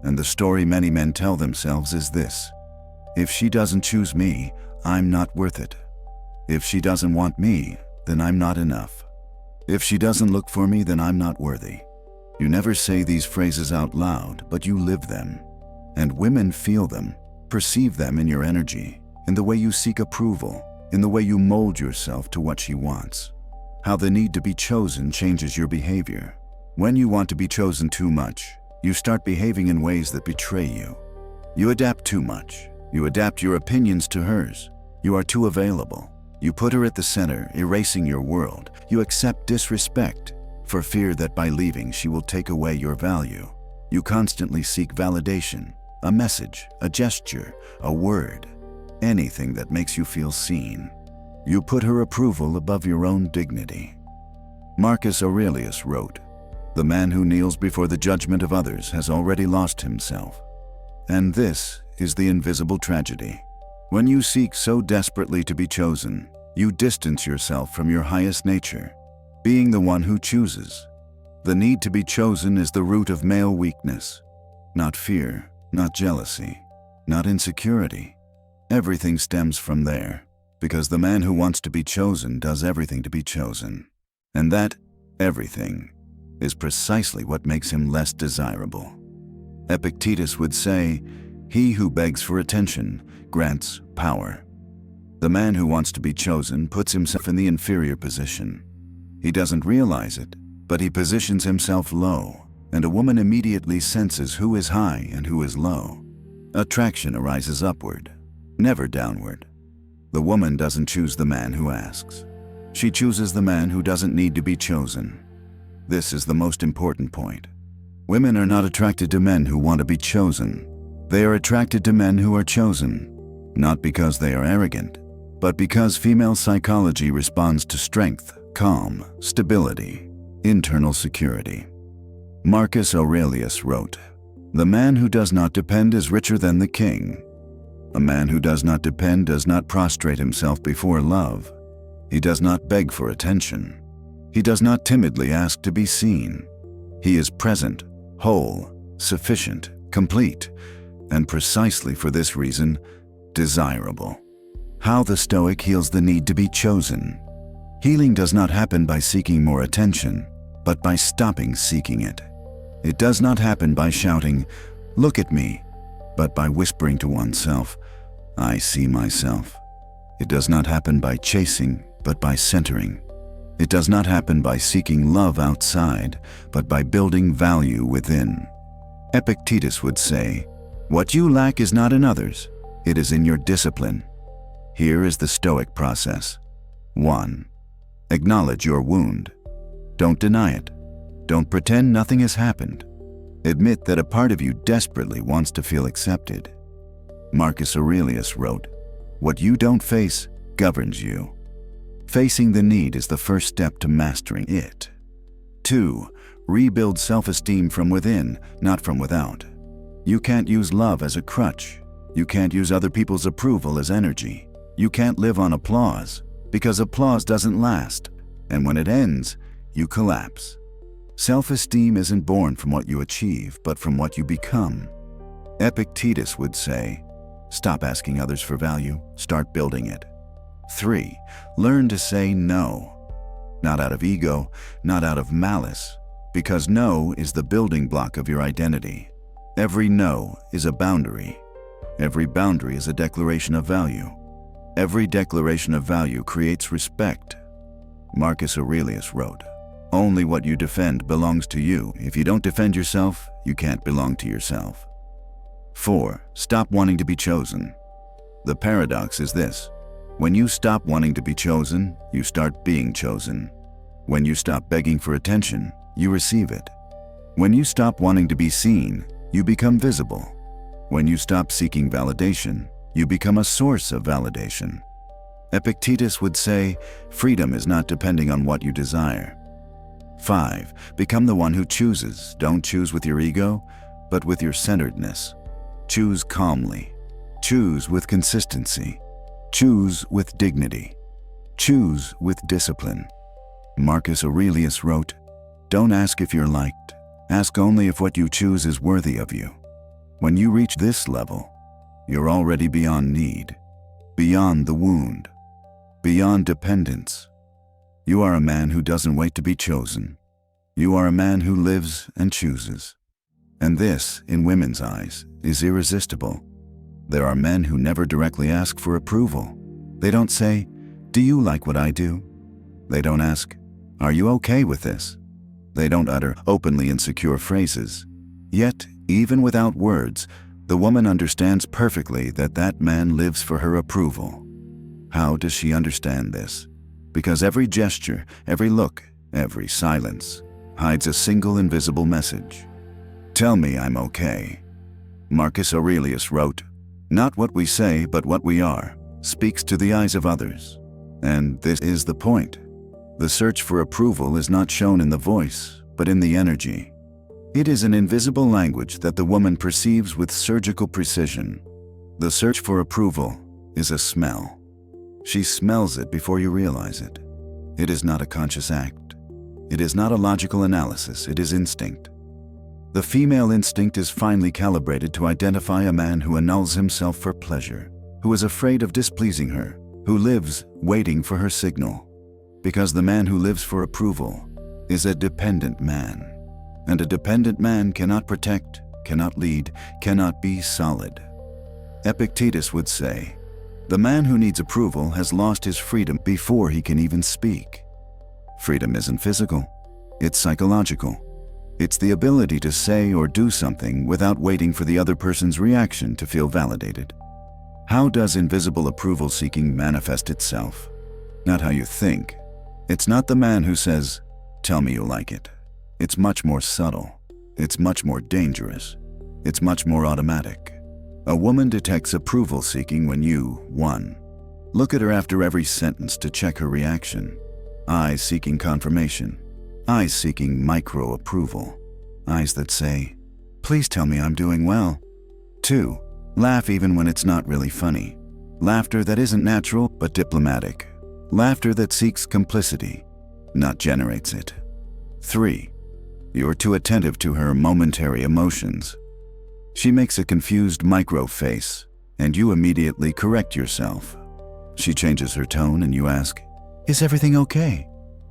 And the story many men tell themselves is this: if she doesn't choose me, I'm not worth it. If she doesn't want me, then I'm not enough. If she doesn't look for me, then I'm not worthy. You never say these phrases out loud, but you live them. And women feel them, perceive them in your energy, in the way you seek approval, in the way you mold yourself to what she wants. How the need to be chosen changes your behavior. When you want to be chosen too much, you start behaving in ways that betray you. You adapt too much. You adapt your opinions to hers. You are too available. You put her at the center, erasing your world. You accept disrespect for fear that by leaving she will take away your value. You constantly seek validation, a message, a gesture, a word, anything that makes you feel seen. You put her approval above your own dignity. Marcus Aurelius wrote, "The man who kneels before the judgment of others has already lost himself." And this is the invisible tragedy. When you seek so desperately to be chosen, you distance yourself from your highest nature, being the one who chooses. The need to be chosen is the root of male weakness. Not fear, not jealousy, not insecurity. Everything stems from there, because the man who wants to be chosen does everything to be chosen. And that everything is precisely what makes him less desirable. Epictetus would say, "He who begs for attention grants power." The man who wants to be chosen puts himself in the inferior position. He doesn't realize it, but he positions himself low, and a woman immediately senses who is high and who is low. Attraction arises upward, never downward. The woman doesn't choose the man who asks. She chooses the man who doesn't need to be chosen. This is the most important point. Women are not attracted to men who want to be chosen. They are attracted to men who are chosen, not because they are arrogant, but because female psychology responds to strength, calm, stability, internal security. Marcus Aurelius wrote, "The man who does not depend is richer than the king." A man who does not depend does not prostrate himself before love. He does not beg for attention. He does not timidly ask to be seen. He is present, whole, sufficient, complete, and precisely for this reason, desirable. How the Stoic heals the need to be chosen. Healing does not happen by seeking more attention, but by stopping seeking it. It does not happen by shouting, "Look at me," but by whispering to oneself, "I see myself." It does not happen by chasing, but by centering. It does not happen by seeking love outside, but by building value within. Epictetus would say, "What you lack is not in others, it is in your discipline." Here is the Stoic process. 1. Acknowledge your wound. Don't deny it. Don't pretend nothing has happened. Admit that a part of you desperately wants to feel accepted. Marcus Aurelius wrote, "What you don't face governs you." Facing the need is the first step to mastering it. 2. Rebuild self-esteem from within, not from without. You can't use love as a crutch. You can't use other people's approval as energy. You can't live on applause, because applause doesn't last, and when it ends, you collapse. Self-esteem isn't born from what you achieve, but from what you become. Epictetus would say, "Stop asking others for value, start building it." 3. Learn to say no. Not out of ego, not out of malice, because no is the building block of your identity. Every no is a boundary. Every boundary is a declaration of value. Every declaration of value creates respect. Marcus Aurelius wrote, "Only what you defend belongs to you. If you don't defend yourself, you can't belong to yourself." 4. Stop wanting to be chosen. The paradox is this. When you stop wanting to be chosen, you start being chosen. When you stop begging for attention, you receive it. When you stop wanting to be seen, you become visible. When you stop seeking validation, you become a source of validation. Epictetus would say, "Freedom is not depending on what you desire." 5. Become the one who chooses. Don't choose with your ego, but with your centeredness. Choose calmly. Choose with consistency. Choose with dignity. Choose with discipline. Marcus Aurelius wrote, "Don't ask if you're liked. Ask only if what you choose is worthy of you." When you reach this level, you're already beyond need, beyond the wound, beyond dependence. You are a man who doesn't wait to be chosen. You are a man who lives and chooses. And this, in women's eyes, is irresistible. There are men who never directly ask for approval. They don't say, "Do you like what I do?" They don't ask, "Are you okay with this?" They don't utter openly insecure phrases. Yet, even without words, the woman understands perfectly that that man lives for her approval. How does she understand this? Because every gesture, every look, every silence hides a single invisible message. Tell me I'm okay. Marcus Aurelius wrote, "Not what we say, but what we are, speaks to the eyes of others." And this is the point. The search for approval is not shown in the voice, but in the energy. It is an invisible language that the woman perceives with surgical precision. The search for approval is a smell. She smells it before you realize it. It is not a conscious act. It is not a logical analysis, it is instinct. The female instinct is finely calibrated to identify a man who annuls himself for pleasure, who is afraid of displeasing her, who lives waiting for her signal. Because the man who lives for approval is a dependent man. And a dependent man cannot protect, cannot lead, cannot be solid. Epictetus would say, "The man who needs approval has lost his freedom before he can even speak." Freedom isn't physical, it's psychological. It's the ability to say or do something without waiting for the other person's reaction to feel validated. How does invisible approval seeking manifest itself? Not how you think. It's not the man who says, "Tell me you like it." It's much more subtle. It's much more dangerous. It's much more automatic. A woman detects approval seeking when you, 1. Look at her after every sentence to check her reaction. Eyes seeking confirmation. Eyes seeking micro-approval. Eyes that say, "Please tell me I'm doing well." 2. Laugh even when it's not really funny. Laughter that isn't natural but diplomatic. Laughter that seeks complicity, not generates it. 3. You're too attentive to her momentary emotions. She makes a confused micro-face, and you immediately correct yourself. She changes her tone and you ask, "Is everything okay?"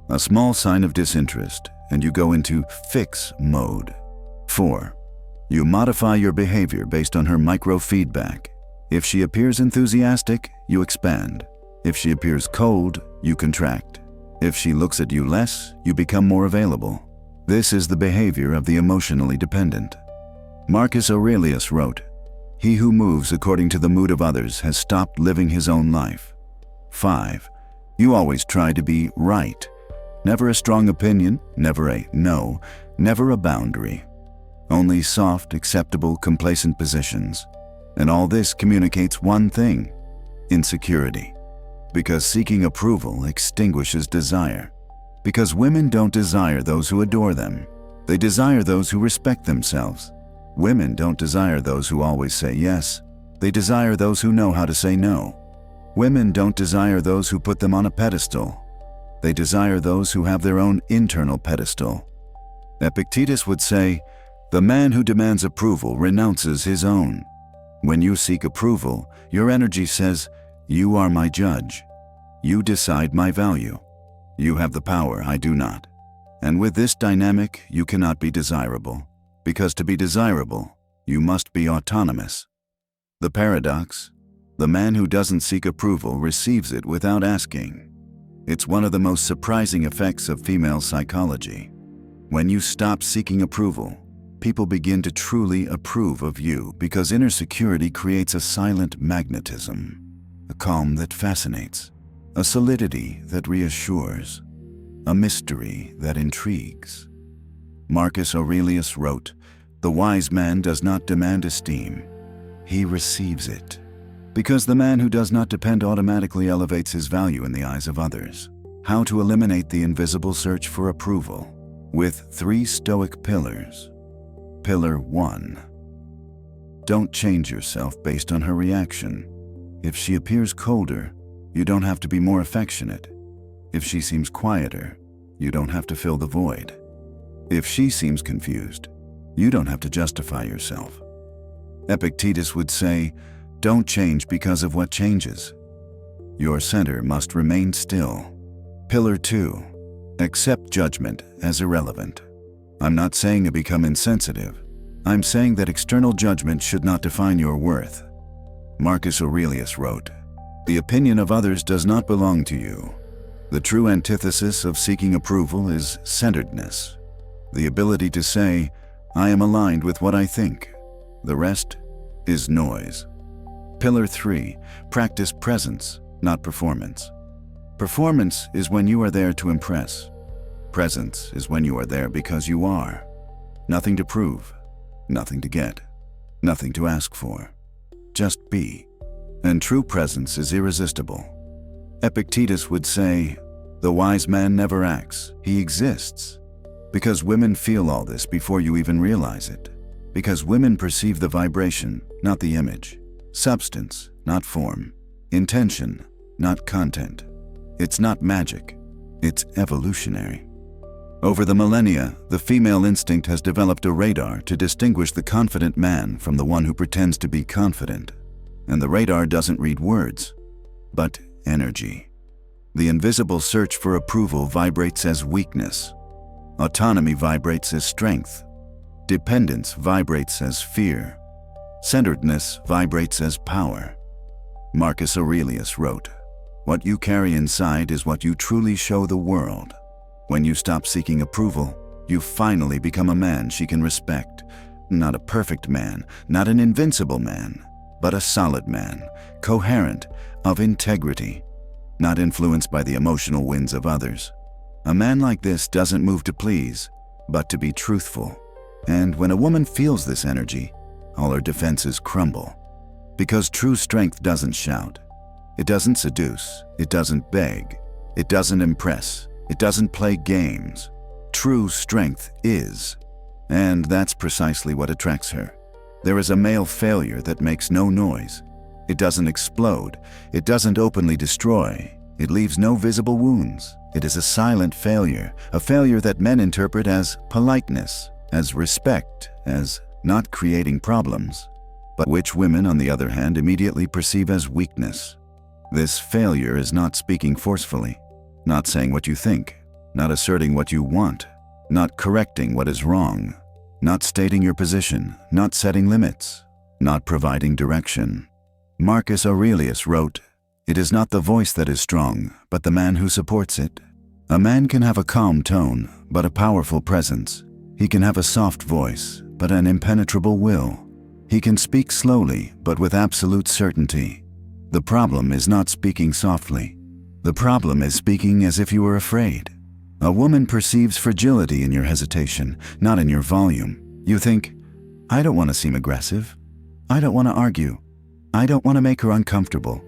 A small sign of disinterest, and you go into fix mode. 4. You modify your behavior based on her micro-feedback. If she appears enthusiastic, you expand. If she appears cold, you contract. If she looks at you less, you become more available. This is the behavior of the emotionally dependent. Marcus Aurelius wrote, "He who moves according to the mood of others has stopped living his own life." 5. You always try to be right. Never a strong opinion, never a no, never a boundary. Only soft, acceptable, complacent positions. And all this communicates one thing: insecurity. Because seeking approval extinguishes desire. Because women don't desire those who adore them. They desire those who respect themselves. Women don't desire those who always say yes. They desire those who know how to say no. Women don't desire those who put them on a pedestal. They desire those who have their own internal pedestal. Epictetus would say, "The man who demands approval renounces his own." When you seek approval, your energy says, "You are my judge. You decide my value. You have the power, I do not." And with this dynamic, you cannot be desirable. Because to be desirable, you must be autonomous. The paradox: the man who doesn't seek approval receives it without asking. It's one of the most surprising effects of female psychology. When you stop seeking approval, people begin to truly approve of you because inner security creates a silent magnetism, a calm that fascinates, a solidity that reassures, a mystery that intrigues. Marcus Aurelius wrote, "The wise man does not demand esteem, he receives it." Because the man who does not depend automatically elevates his value in the eyes of others. How to eliminate the invisible search for approval with 3 Stoic pillars. Pillar 1. Don't change yourself based on her reaction. If she appears colder, you don't have to be more affectionate. If she seems quieter, you don't have to fill the void. If she seems confused, you don't have to justify yourself. Epictetus would say, "Don't change because of what changes. Your center must remain still." Pillar 2. Accept judgment as irrelevant. I'm not saying to become insensitive. I'm saying that external judgment should not define your worth. Marcus Aurelius wrote, "The opinion of others does not belong to you." The true antithesis of seeking approval is centeredness. The ability to say, I am aligned with what I think. The rest is noise. Pillar 3. Practice presence, not performance. Performance is when you are there to impress. Presence is when you are there because you are. Nothing to prove, nothing to get, nothing to ask for. Just be. And true presence is irresistible. Epictetus would say, "The wise man never acts, he exists." Because women feel all this before you even realize it. Because women perceive the vibration, not the image. Substance, not form. Intention, not content. It's not magic. It's evolutionary. Over the millennia, the female instinct has developed a radar to distinguish the confident man from the one who pretends to be confident. And the radar doesn't read words, but energy. The invisible search for approval vibrates as weakness. Autonomy vibrates as strength. Dependence vibrates as fear. Centeredness vibrates as power. Marcus Aurelius wrote, "What you carry inside is what you truly show the world." When you stop seeking approval, you finally become a man she can respect. Not a perfect man, not an invincible man, but a solid man, coherent, of integrity, not influenced by the emotional winds of others. A man like this doesn't move to please, but to be truthful. And when a woman feels this energy, all her defenses crumble. Because true strength doesn't shout. It doesn't seduce. It doesn't beg. It doesn't impress. It doesn't play games. True strength is. And that's precisely what attracts her. There is a male failure that makes no noise. It doesn't explode. It doesn't openly destroy. It leaves no visible wounds. It is a silent failure, a failure that men interpret as politeness, as respect, as not creating problems, but which women, on the other hand, immediately perceive as weakness. This failure is not speaking forcefully, not saying what you think, not asserting what you want, not correcting what is wrong, not stating your position, not setting limits, not providing direction. Marcus Aurelius wrote, "It is not the voice that is strong, but the man who supports it." A man can have a calm tone, but a powerful presence. He can have a soft voice, but an impenetrable will. He can speak slowly, but with absolute certainty. The problem is not speaking softly. The problem is speaking as if you were afraid. A woman perceives fragility in your hesitation, not in your volume. You think, "I don't want to seem aggressive. I don't want to argue. I don't want to make her uncomfortable.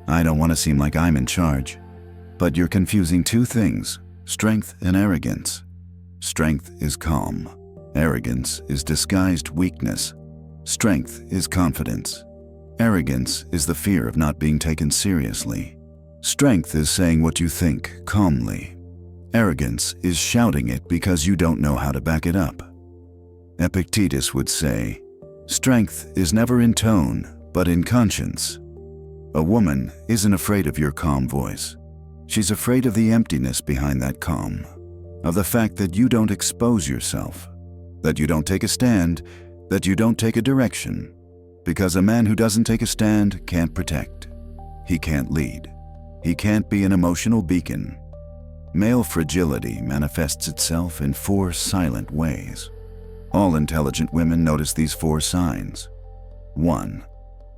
I don't want to seem like I'm in charge." But you're confusing two things, strength and arrogance. Strength is calm. Arrogance is disguised weakness. Strength is confidence. Arrogance is the fear of not being taken seriously. Strength is saying what you think calmly. Arrogance is shouting it because you don't know how to back it up. Epictetus would say, "Strength is never in tone, but in conscience." A woman isn't afraid of your calm voice. She's afraid of the emptiness behind that calm, of the fact that you don't expose yourself, that you don't take a stand, that you don't take a direction. Because a man who doesn't take a stand can't protect. He can't lead. He can't be an emotional beacon. Male fragility manifests itself in 4 silent ways. All intelligent women notice these 4 signs. 1.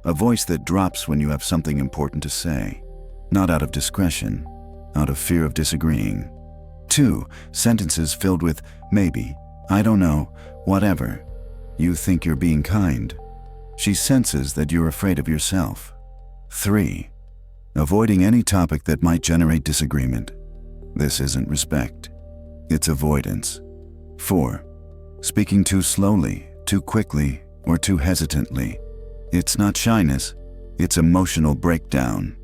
A voice that drops when you have something important to say, not out of discretion, out of fear of disagreeing. 2. Sentences filled with maybe, I don't know, whatever. You think you're being kind. She senses that you're afraid of yourself. 3. Avoiding any topic that might generate disagreement. This isn't respect. It's avoidance. 4. Speaking too slowly, too quickly, or too hesitantly. It's not shyness, it's emotional breakdown.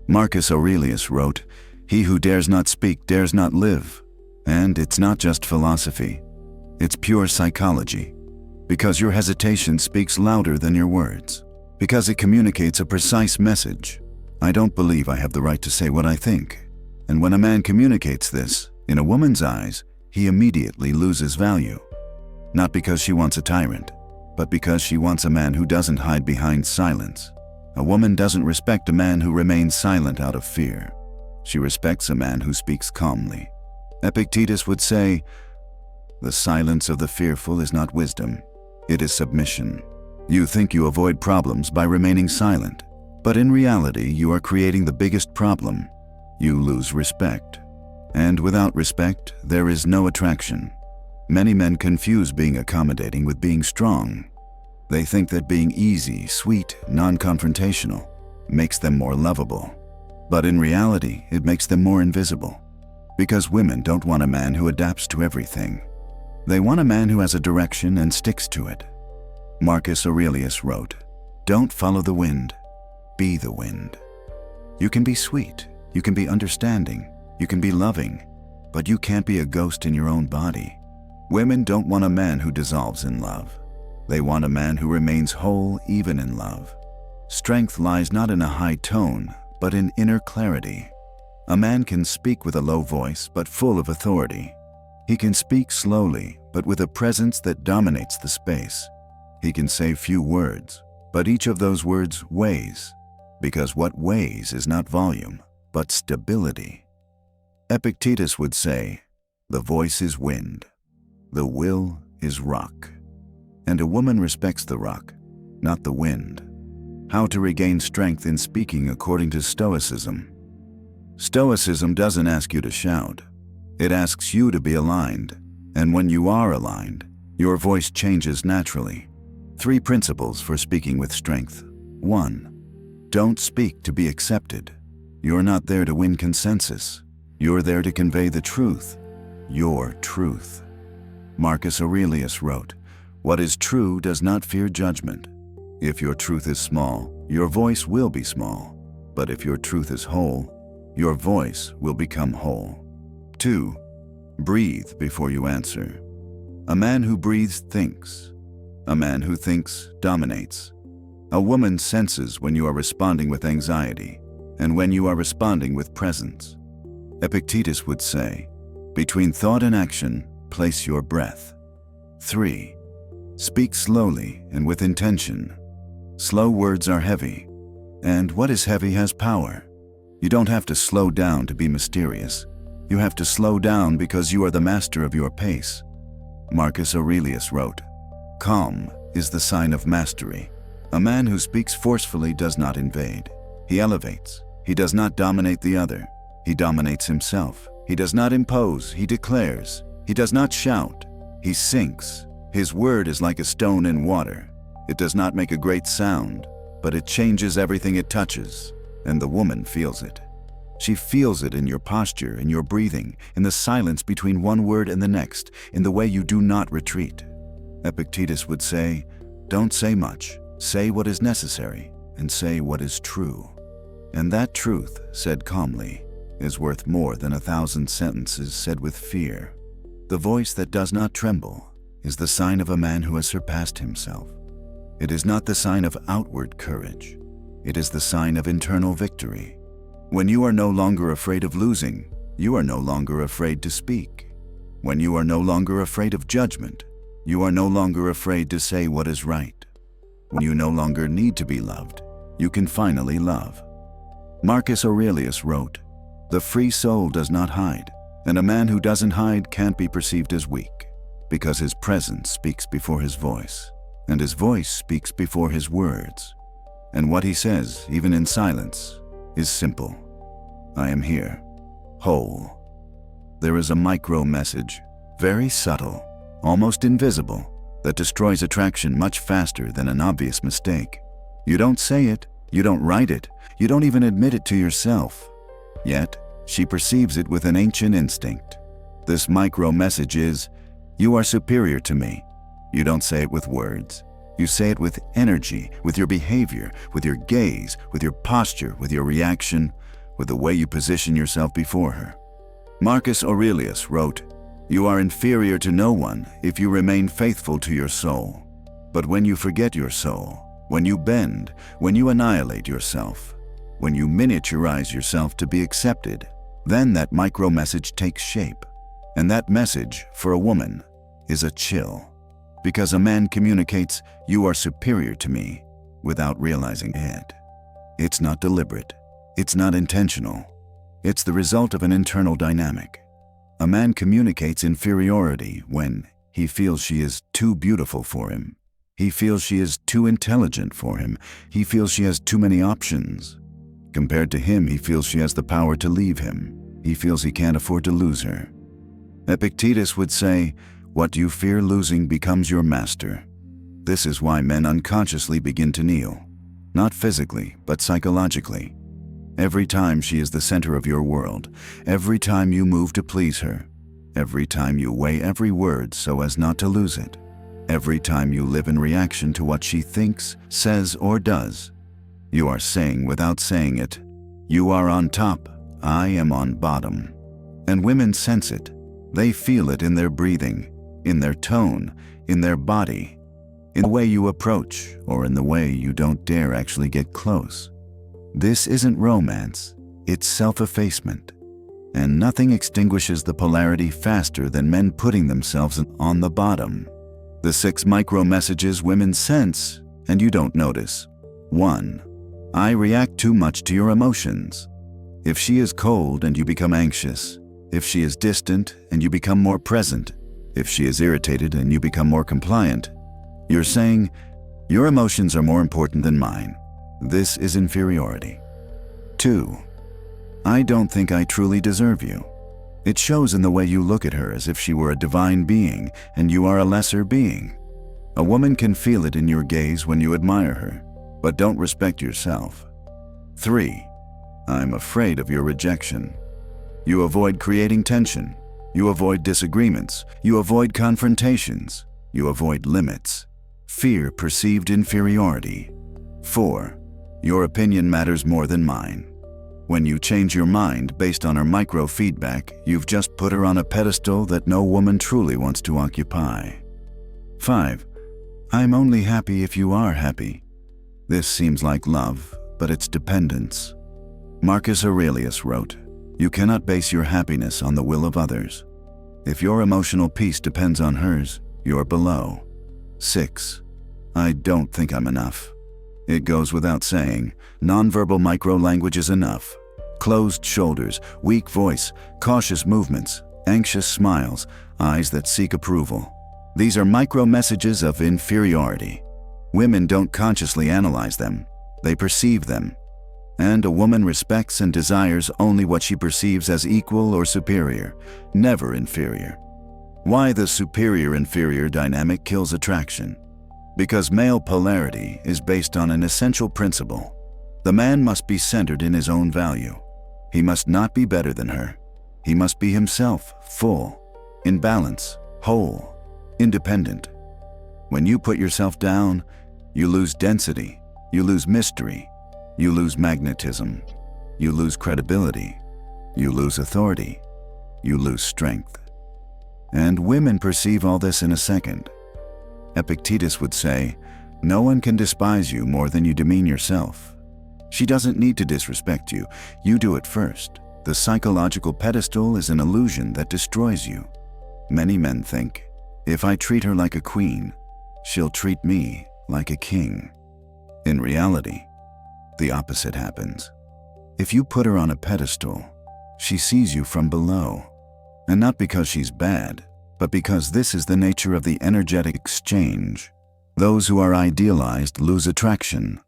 Marcus Aurelius wrote, "He who dares not speak dares not live." And it's not just philosophy, it's pure psychology. Because your hesitation speaks louder than your words. Because it communicates a precise message. I don't believe I have the right to say what I think. And when a man communicates this, in a woman's eyes, he immediately loses value. Not because she wants a tyrant, but because she wants a man who doesn't hide behind silence. A woman doesn't respect a man who remains silent out of fear. She respects a man who speaks calmly. Epictetus would say, The silence of the fearful is not wisdom. It is submission. You think you avoid problems by remaining silent, but in reality, you are creating the biggest problem. You lose respect. And without respect, there is no attraction. Many men confuse being accommodating with being strong. They think that being easy, sweet, non-confrontational makes them more lovable. But in reality, it makes them more invisible. Because women don't want a man who adapts to everything. They want a man who has a direction and sticks to it. Marcus Aurelius wrote, "Don't follow the wind, be the wind." You can be sweet, you can be understanding, you can be loving, but you can't be a ghost in your own body. Women don't want a man who dissolves in love. They want a man who remains whole even in love. Strength lies not in a high tone, but in inner clarity. A man can speak with a low voice, but full of authority. He can speak slowly, but with a presence that dominates the space. He can say few words, but each of those words weighs, because what weighs is not volume, but stability. Epictetus would say, "The voice is wind, the will is rock." And a woman respects the rock, not the wind. How to regain strength in speaking according to Stoicism. Stoicism doesn't ask you to shout. It asks you to be aligned, and when you are aligned, your voice changes naturally. 3 principles for speaking with strength. 1. Don't speak to be accepted. You're not there to win consensus. You're there to convey the truth, your truth. Marcus Aurelius wrote, "What is true does not fear judgment." If your truth is small, your voice will be small. But if your truth is whole, your voice will become whole. 2. Breathe before you answer. A man who breathes thinks. A man who thinks dominates. A woman senses when you are responding with anxiety and when you are responding with presence. Epictetus would say, "Between thought and action, place your breath." 3. Speak slowly and with intention. Slow words are heavy, and what is heavy has power. You don't have to slow down to be mysterious. You have to slow down because you are the master of your pace. Marcus Aurelius wrote, "Calm is the sign of mastery." A man who speaks forcefully does not invade. He elevates. He does not dominate the other. He dominates himself. He does not impose. He declares. He does not shout. He sinks. His word is like a stone in water. It does not make a great sound, but it changes everything it touches, and the woman feels it. She feels it in your posture, in your breathing, in the silence between one word and the next, in the way you do not retreat. Epictetus would say, "Don't say much. Say what is necessary, and say what is true." And that truth, said calmly, is worth more than 1,000 sentences said with fear. The voice that does not tremble is the sign of a man who has surpassed himself. It is not the sign of outward courage. It is the sign of internal victory. When you are no longer afraid of losing, you are no longer afraid to speak. When you are no longer afraid of judgment, you are no longer afraid to say what is right. When you no longer need to be loved, you can finally love. Marcus Aurelius wrote, "The free soul does not hide, and a man who doesn't hide can't be perceived as weak, because his presence speaks before his voice, and his voice speaks before his words. And what he says, even in silence, is simple. I am here, whole." There is a micro message, very subtle, almost invisible, that destroys attraction much faster than an obvious mistake. You don't say it, you don't write it, you don't even admit it to yourself. Yet, she perceives it with an ancient instinct. This micro message is, "You are superior to me." You don't say it with words. You say it with energy, with your behavior, with your gaze, with your posture, with your reaction, with the way you position yourself before her. Marcus Aurelius wrote, "You are inferior to no one if you remain faithful to your soul. But when you forget your soul, when you bend, when you annihilate yourself, when you miniaturize yourself to be accepted, then that micro message takes shape. And that message, for a woman, is a chill. Because a man communicates, 'You are superior to me,' without realizing it. It's not deliberate. It's not intentional. It's the result of an internal dynamic. A man communicates inferiority when he feels she is too beautiful for him. He feels she is too intelligent for him. He feels she has too many options. Compared to him, he feels she has the power to leave him. He feels he can't afford to lose her. Epictetus would say, "What you fear losing becomes your master." This is why men unconsciously begin to kneel. Not physically, but psychologically. Every time she is the center of your world, every time you move to please her, every time you weigh every word so as not to lose it, every time you live in reaction to what she thinks, says, or does, you are saying without saying it, "You are on top, I am on bottom." And women sense it. They feel it in their breathing, in their tone, in their body, in the way you approach, or in the way you don't dare actually get close. This isn't romance, it's self-effacement. And nothing extinguishes the polarity faster than men putting themselves on the bottom. The 6 micro-messages women sense, and you don't notice. 1. I react too much to your emotions. If she is cold and you become anxious, if she is distant and you become more present, if she is irritated and you become more compliant, you're saying, your emotions are more important than mine. This is inferiority. 2. I don't think I truly deserve you. It shows in the way you look at her as if she were a divine being and you are a lesser being. A woman can feel it in your gaze when you admire her, but don't respect yourself. 3. I'm afraid of your rejection. You avoid creating tension. You avoid disagreements. You avoid confrontations. You avoid limits. Fear perceived inferiority. 4. Your opinion matters more than mine. When you change your mind based on her micro-feedback, you've just put her on a pedestal that no woman truly wants to occupy. 5. I'm only happy if you are happy. This seems like love, but it's dependence. Marcus Aurelius wrote, "You cannot base your happiness on the will of others. If your emotional peace depends on hers, you're below." 6. I don't think I'm enough. It goes without saying, nonverbal micro-language is enough. Closed shoulders, weak voice, cautious movements, anxious smiles, eyes that seek approval. These are micro-messages of inferiority. Women don't consciously analyze them. They perceive them. And a woman respects and desires only what she perceives as equal or superior, never inferior. Why the superior-inferior dynamic kills attraction? Because male polarity is based on an essential principle. The man must be centered in his own value. He must not be better than her. He must be himself, full, in balance, whole, independent. When you put yourself down, you lose density, you lose mystery, you lose magnetism, you lose credibility, you lose authority, you lose strength. And women perceive all this in a second. Epictetus would say, no one can despise you more than you demean yourself. She doesn't need to disrespect you. You do it first. The psychological pedestal is an illusion that destroys you. Many men think, if I treat her like a queen, she'll treat me like a king. In reality, the opposite happens. If you put her on a pedestal, she sees you from below. And not because she's bad, but because this is the nature of the energetic exchange. Those who are idealized lose attraction.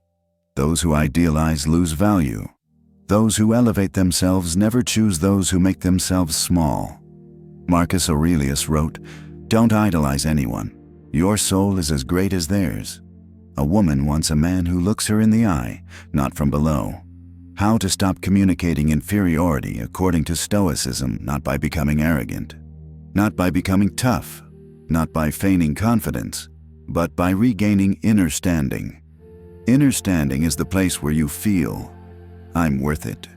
Those who idealize lose value. Those who elevate themselves never choose those who make themselves small. Marcus Aurelius wrote, "Don't idolize anyone. Your soul is as great as theirs." A woman wants a man who looks her in the eye, not from below. How to stop communicating inferiority according to Stoicism, not by becoming arrogant, not by becoming tough, not by feigning confidence, but by regaining inner standing. Inner standing is the place where you feel, I'm worth it.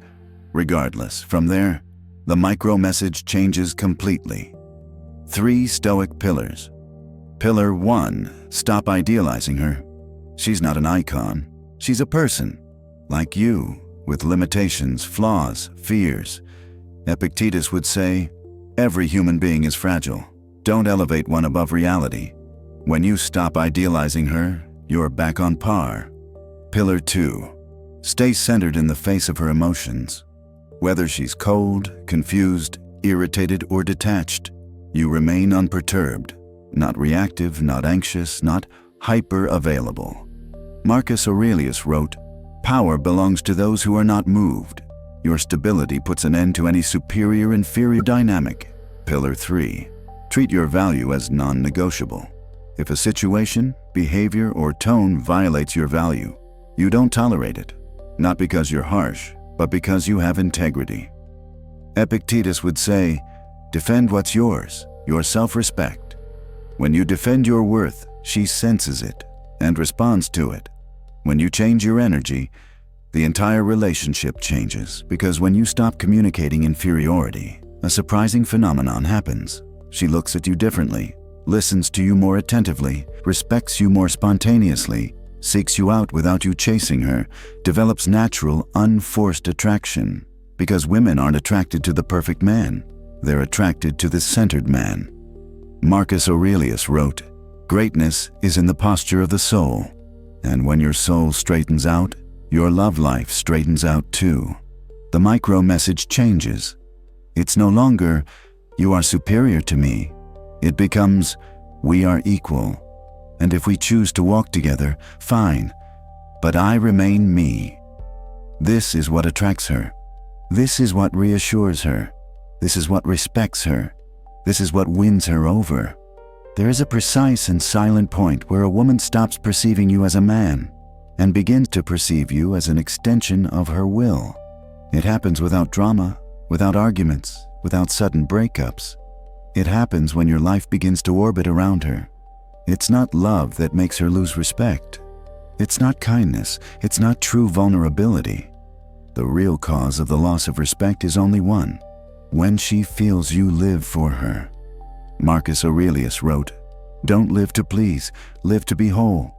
Regardless, from there, the micro-message changes completely. 3 Stoic pillars. Pillar 1, stop idealizing her. She's not an icon. She's a person, like you, with limitations, flaws, fears. Epictetus would say, every human being is fragile. Don't elevate one above reality. When you stop idealizing her, you're back on par. Pillar 2, stay centered in the face of her emotions. Whether she's cold, confused, irritated or detached. You remain unperturbed, not reactive, not anxious, not hyper-available. Marcus Aurelius wrote, "Power belongs to those who are not moved. Your stability puts an end to any superior-inferior dynamic." Pillar 3. Treat your value as non-negotiable. If a situation, behavior, or tone violates your value, you don't tolerate it, not because you're harsh, but because you have integrity. Epictetus would say, "Defend what's yours, your self-respect." When you defend your worth, she senses it and responds to it. When you change your energy, the entire relationship changes, because when you stop communicating inferiority, a surprising phenomenon happens. She looks at you differently, listens to you more attentively, respects you more spontaneously, seeks you out without you chasing her, develops natural, unforced attraction. Because women aren't attracted to the perfect man, they're attracted to the centered man. Marcus Aurelius wrote, "Greatness is in the posture of the soul, and when your soul straightens out, your love life straightens out too." The micro message changes. It's no longer, "You are superior to me." It becomes, "We are equal. And if we choose to walk together, fine, but I remain me." This is what attracts her. This is what reassures her. This is what respects her. This is what wins her over. There is a precise and silent point where a woman stops perceiving you as a man and begins to perceive you as an extension of her will. It happens without drama, without arguments, without sudden breakups. It happens when your life begins to orbit around her. It's not love that makes her lose respect. It's not kindness. It's not true vulnerability. The real cause of the loss of respect is only one: when she feels you live for her. Marcus Aurelius wrote, "Don't live to please, live to be whole."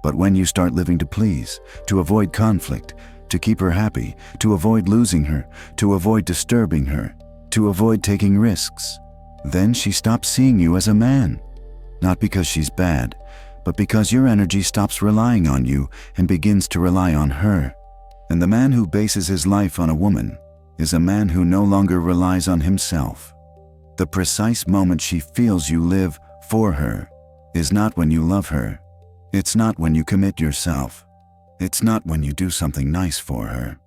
But when you start living to please, to avoid conflict, to keep her happy, to avoid losing her, to avoid disturbing her, to avoid taking risks, then she stops seeing you as a man. Not because she's bad, but because your energy stops relying on you and begins to rely on her. And the man who bases his life on a woman is a man who no longer relies on himself. The precise moment she feels you live for her is not when you love her. It's not when you commit yourself. It's not when you do something nice for her.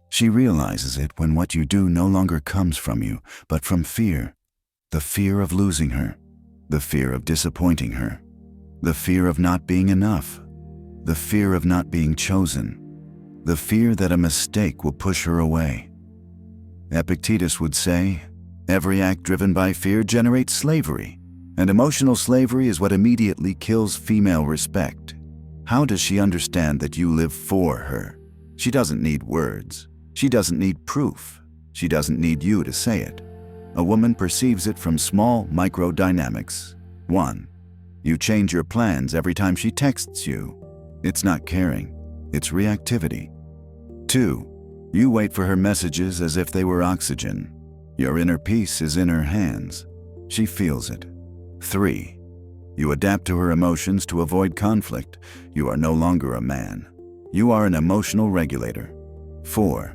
She realizes it when what you do no longer comes from you, but from fear. The fear of losing her. The fear of disappointing her. The fear of not being enough. The fear of not being chosen. The fear that a mistake will push her away. Epictetus would say, "Every act driven by fear generates slavery, and emotional slavery is what immediately kills female respect." How does she understand that you live for her? She doesn't need words. She doesn't need proof. She doesn't need you to say it. A woman perceives it from small micro-dynamics. 1. You change your plans every time she texts you. It's not caring. It's reactivity. 2. You wait for her messages as if they were oxygen. Your inner peace is in her hands. She feels it. 3. You adapt to her emotions to avoid conflict. You are no longer a man. You are an emotional regulator. 4.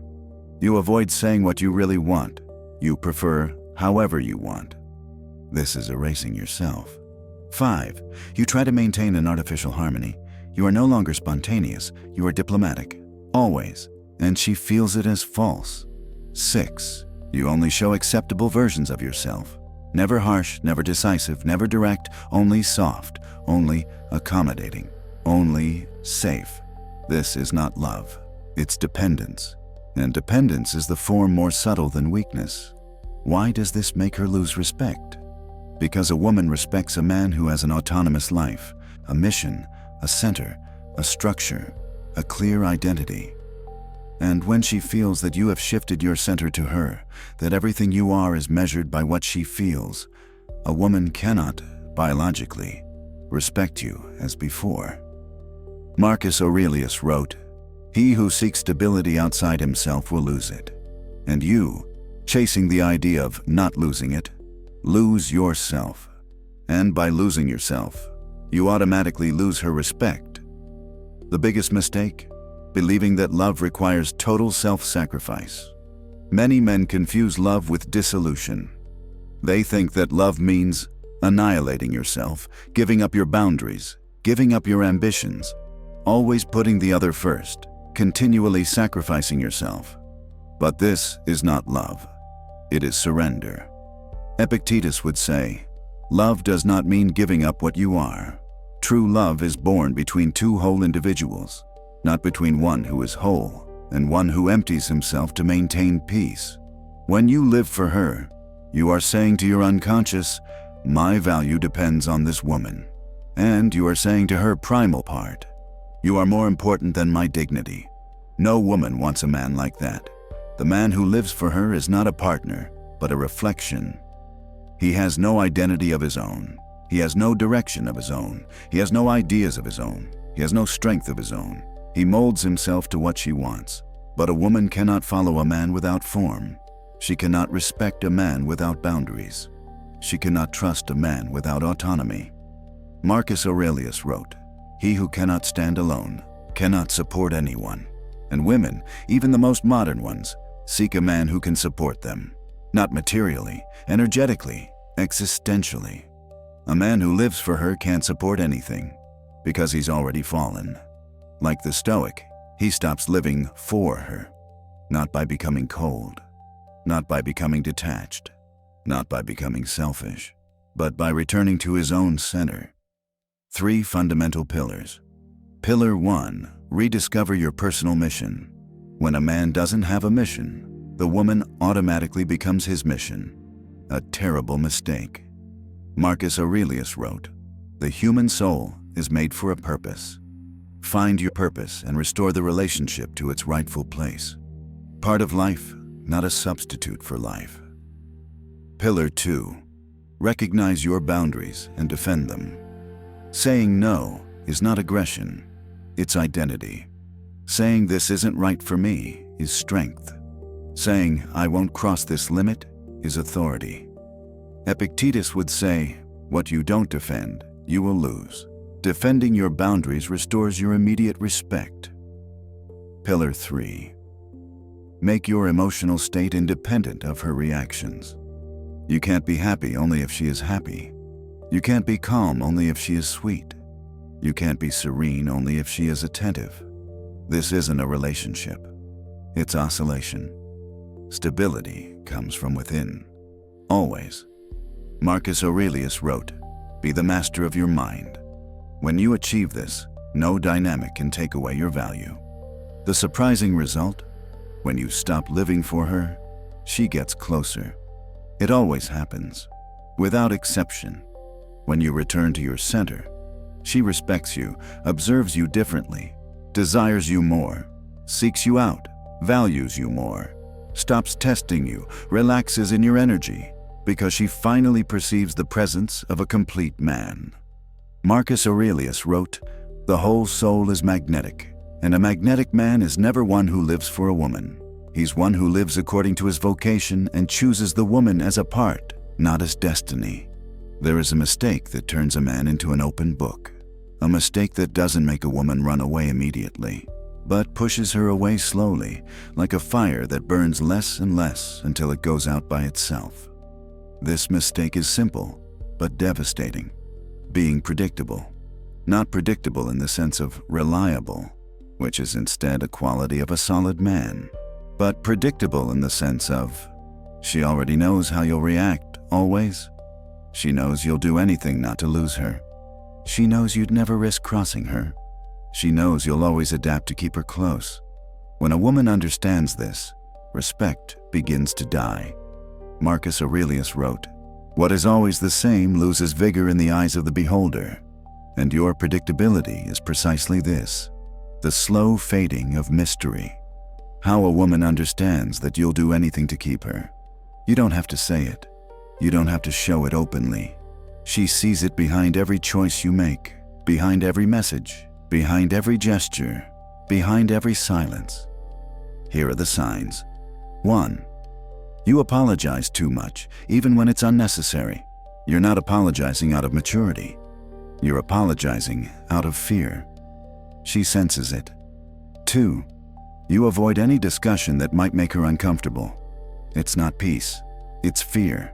You avoid saying what you really want. You prefer however you want. This is erasing yourself. 5. You try to maintain an artificial harmony. You are no longer spontaneous. You are diplomatic. Always. And she feels it as false. 6. You only show acceptable versions of yourself. Never harsh, never decisive, never direct, only soft, only accommodating, only safe. This is not love. It's dependence. And dependence is the form more subtle than weakness. Why does this make her lose respect? Because a woman respects a man who has an autonomous life, a mission, a center, a structure, a clear identity. And when she feels that you have shifted your center to her, that everything you are is measured by what she feels, a woman cannot, biologically, respect you as before. Marcus Aurelius wrote, "He who seeks stability outside himself will lose it." And you, chasing the idea of not losing it, lose yourself. And by losing yourself, you automatically lose her respect. The biggest mistake? Believing that love requires total self-sacrifice. Many men confuse love with dissolution. They think that love means annihilating yourself, giving up your boundaries, giving up your ambitions, always putting the other first, continually sacrificing yourself. But this is not love. It is surrender. Epictetus would say, "Love does not mean giving up what you are. True love is born between two whole individuals, not between one who is whole and one who empties himself to maintain peace." When you live for her, you are saying to your unconscious, "My value depends on this woman." And you are saying to her primal part, "You are more important than my dignity." No woman wants a man like that. The man who lives for her is not a partner, but a reflection. He has no identity of his own. He has no direction of his own. He has no ideas of his own. He has no strength of his own. He molds himself to what she wants. But a woman cannot follow a man without form. She cannot respect a man without boundaries. She cannot trust a man without autonomy. Marcus Aurelius wrote, "He who cannot stand alone cannot support anyone." And women, even the most modern ones, seek a man who can support them. Not materially, energetically, existentially. A man who lives for her can't support anything, because he's already fallen. Like the Stoic, he stops living for her, not by becoming cold, not by becoming detached, not by becoming selfish, but by returning to his own center. 3 fundamental pillars. Pillar 1, rediscover your personal mission. When a man doesn't have a mission, the woman automatically becomes his mission. A terrible mistake. Marcus Aurelius wrote, "The human soul is made for a purpose. Find your purpose and restore the relationship to its rightful place. Part of life, not a substitute for life." Pillar 2, recognize your boundaries and defend them. Saying no is not aggression, it's identity. Saying this isn't right for me is strength. Saying I won't cross this limit is authority. Epictetus would say, "What you don't defend, you will lose." Defending your boundaries restores your immediate respect. Pillar 3, make your emotional state independent of her reactions. You can't be happy only if she is happy. You can't be calm only if she is sweet. You can't be serene only if she is attentive. This isn't a relationship. It's oscillation. Stability comes from within. Always. Marcus Aurelius wrote, "Be the master of your mind." When you achieve this, no dynamic can take away your value. The surprising result? When you stop living for her, she gets closer. It always happens, without exception. When you return to your center, she respects you, observes you differently, desires you more, seeks you out, values you more, stops testing you, relaxes in your energy, because she finally perceives the presence of a complete man. Marcus Aurelius wrote, "The whole soul is magnetic, and a magnetic man is never one who lives for a woman. He's one who lives according to his vocation and chooses the woman as a part, not as destiny." There is a mistake that turns a man into an open book. A mistake that doesn't make a woman run away immediately, but pushes her away slowly, like a fire that burns less and less until it goes out by itself. This mistake is simple, but devastating. Being predictable. Not predictable in the sense of reliable, which is instead a quality of a solid man, but predictable in the sense of, she already knows how you'll react, always. She knows you'll do anything not to lose her. She knows you'd never risk crossing her. She knows you'll always adapt to keep her close. When a woman understands this, respect begins to die. Marcus Aurelius wrote, "What is always the same loses vigor in the eyes of the beholder." And your predictability is precisely this, the slow fading of mystery. How a woman understands that you'll do anything to keep her. You don't have to say it. You don't have to show it openly. She sees it behind every choice you make, behind every message, behind every gesture, behind every silence. Here are the signs. 1. You apologize too much, even when it's unnecessary. You're not apologizing out of maturity. You're apologizing out of fear. She senses it. 2. You avoid any discussion that might make her uncomfortable. It's not peace, it's fear.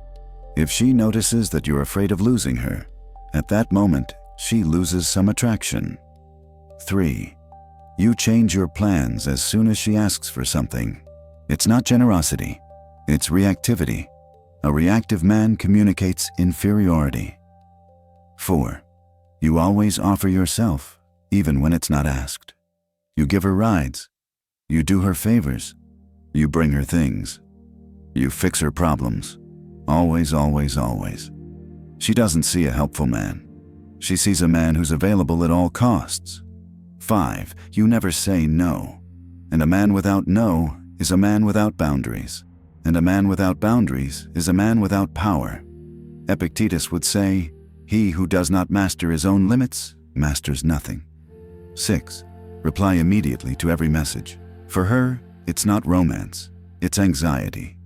If she notices that you're afraid of losing her, at that moment, she loses some attraction. 3. You change your plans as soon as she asks for something. It's not generosity, it's reactivity. A reactive man communicates inferiority. 4. You always offer yourself, even when it's not asked. You give her rides. You do her favors. You bring her things. You fix her problems. Always, always, always. She doesn't see a helpful man. She sees a man who's available at all costs. 5. You never say no. And a man without no is a man without boundaries. And a man without boundaries is a man without power. Epictetus would say, "He who does not master his own limits masters nothing." 6. Reply immediately to every message. For her, it's not romance, it's anxiety.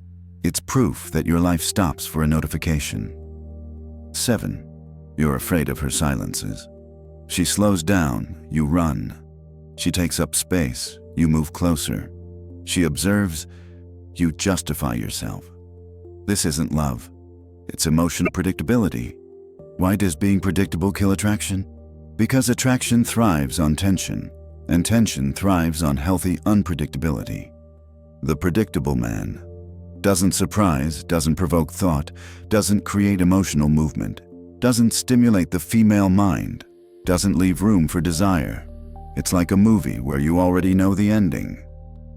It's proof that your life stops for a notification. 7. You're afraid of her silences. She slows down, you run. She takes up space, you move closer. She observes, you justify yourself. This isn't love, it's emotional predictability. Why does being predictable kill attraction? Because attraction thrives on tension, and tension thrives on healthy unpredictability. The predictable man doesn't surprise, doesn't provoke thought, doesn't create emotional movement, doesn't stimulate the female mind, doesn't leave room for desire. It's like a movie where you already know the ending.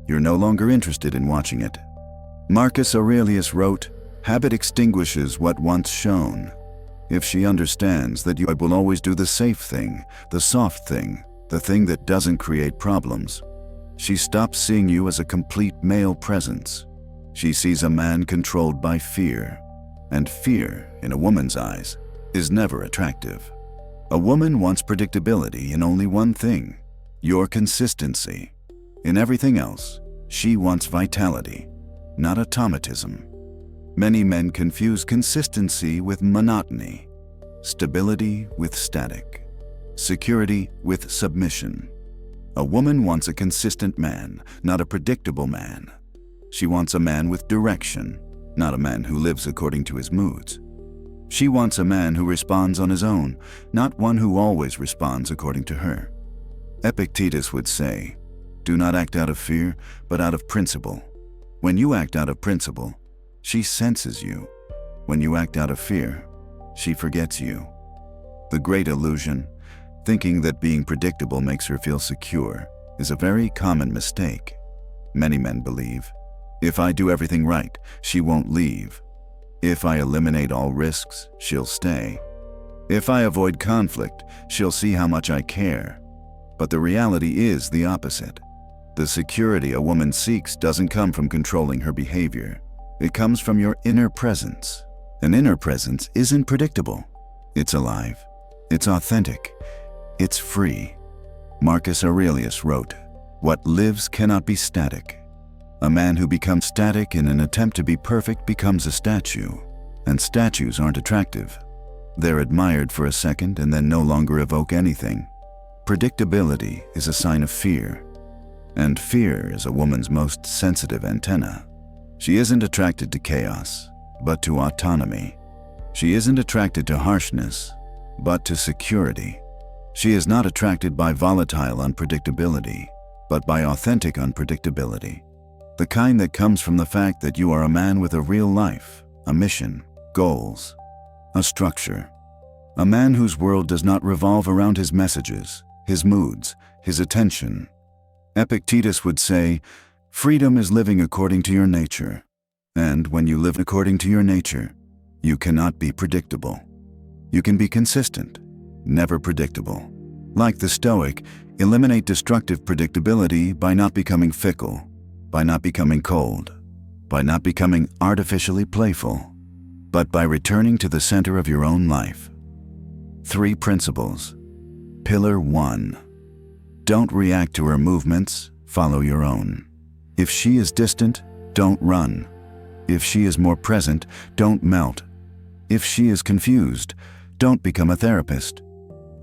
You're no longer interested in watching it. Marcus Aurelius wrote, "Habit extinguishes what once shone." If she understands that you will always do the safe thing, the soft thing, the thing that doesn't create problems, she stops seeing you as a complete male presence. She sees a man controlled by fear, and fear, in a woman's eyes, is never attractive. A woman wants predictability in only one thing, your consistency. In everything else, she wants vitality, not automatism. Many men confuse consistency with monotony, stability with static, security with submission. A woman wants a consistent man, not a predictable man. She wants a man with direction, not a man who lives according to his moods. She wants a man who responds on his own, not one who always responds according to her. Epictetus would say, "Do not act out of fear, but out of principle." When you act out of principle, she senses you. When you act out of fear, she forgets you. The great illusion, thinking that being predictable makes her feel secure, is a very common mistake. Many men believe, if I do everything right, she won't leave. If I eliminate all risks, she'll stay. If I avoid conflict, she'll see how much I care. But the reality is the opposite. The security a woman seeks doesn't come from controlling her behavior. It comes from your inner presence. An inner presence isn't predictable. It's alive. It's authentic. It's free. Marcus Aurelius wrote, "What lives cannot be static." A man who becomes static in an attempt to be perfect becomes a statue, and statues aren't attractive. They're admired for a second and then no longer evoke anything. Predictability is a sign of fear, and fear is a woman's most sensitive antenna. She isn't attracted to chaos, but to autonomy. She isn't attracted to harshness, but to security. She is not attracted by volatile unpredictability, but by authentic unpredictability. The kind that comes from the fact that you are a man with a real life, a mission, goals, a structure. A man whose world does not revolve around his messages, his moods, his attention. Epictetus would say, "Freedom is living according to your nature." And when you live according to your nature, you cannot be predictable. You can be consistent, never predictable. Like the Stoic, eliminate destructive predictability by not becoming fickle, by not becoming cold, by not becoming artificially playful, but by returning to the center of your own life. 3 principles. Pillar 1. Don't react to her movements, follow your own. If she is distant, don't run. If she is more present, don't melt. If she is confused, don't become a therapist.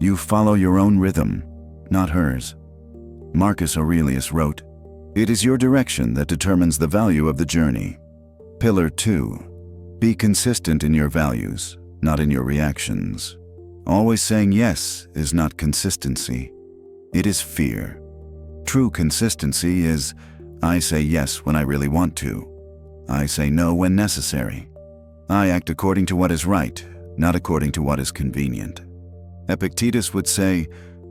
You follow your own rhythm, not hers. Marcus Aurelius wrote, "It is your direction that determines the value of the journey." Pillar 2. Be consistent in your values, not in your reactions. Always saying yes is not consistency. It is fear. True consistency is, I say yes when I really want to. I say no when necessary. I act according to what is right, not according to what is convenient. Epictetus would say,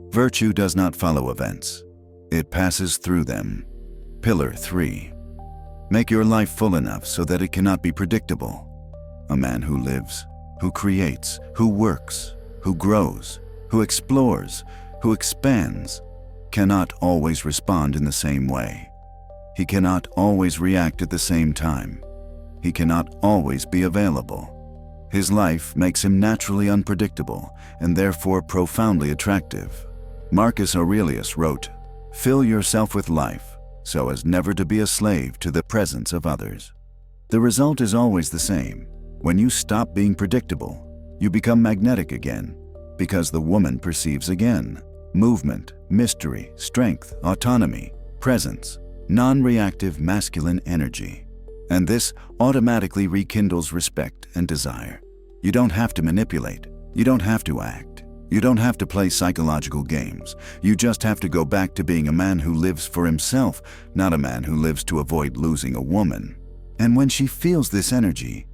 virtue does not follow events. It passes through them. Pillar 3. Make your life full enough so that it cannot be predictable. A man who lives, who creates, who works, who grows, who explores, who expands, cannot always respond in the same way. He cannot always react at the same time. He cannot always be available. His life makes him naturally unpredictable and therefore profoundly attractive. Marcus Aurelius wrote, "Fill yourself with life so as never to be a slave to the presence of others." The result is always the same. When you stop being predictable, you become magnetic again, because the woman perceives again movement, mystery, strength, autonomy, presence, non-reactive masculine energy. And this automatically rekindles respect and desire. You don't have to manipulate. You don't have to act. You don't have to play psychological games. You just have to go back to being a man who lives for himself, not a man who lives to avoid losing a woman. And when she feels this energy,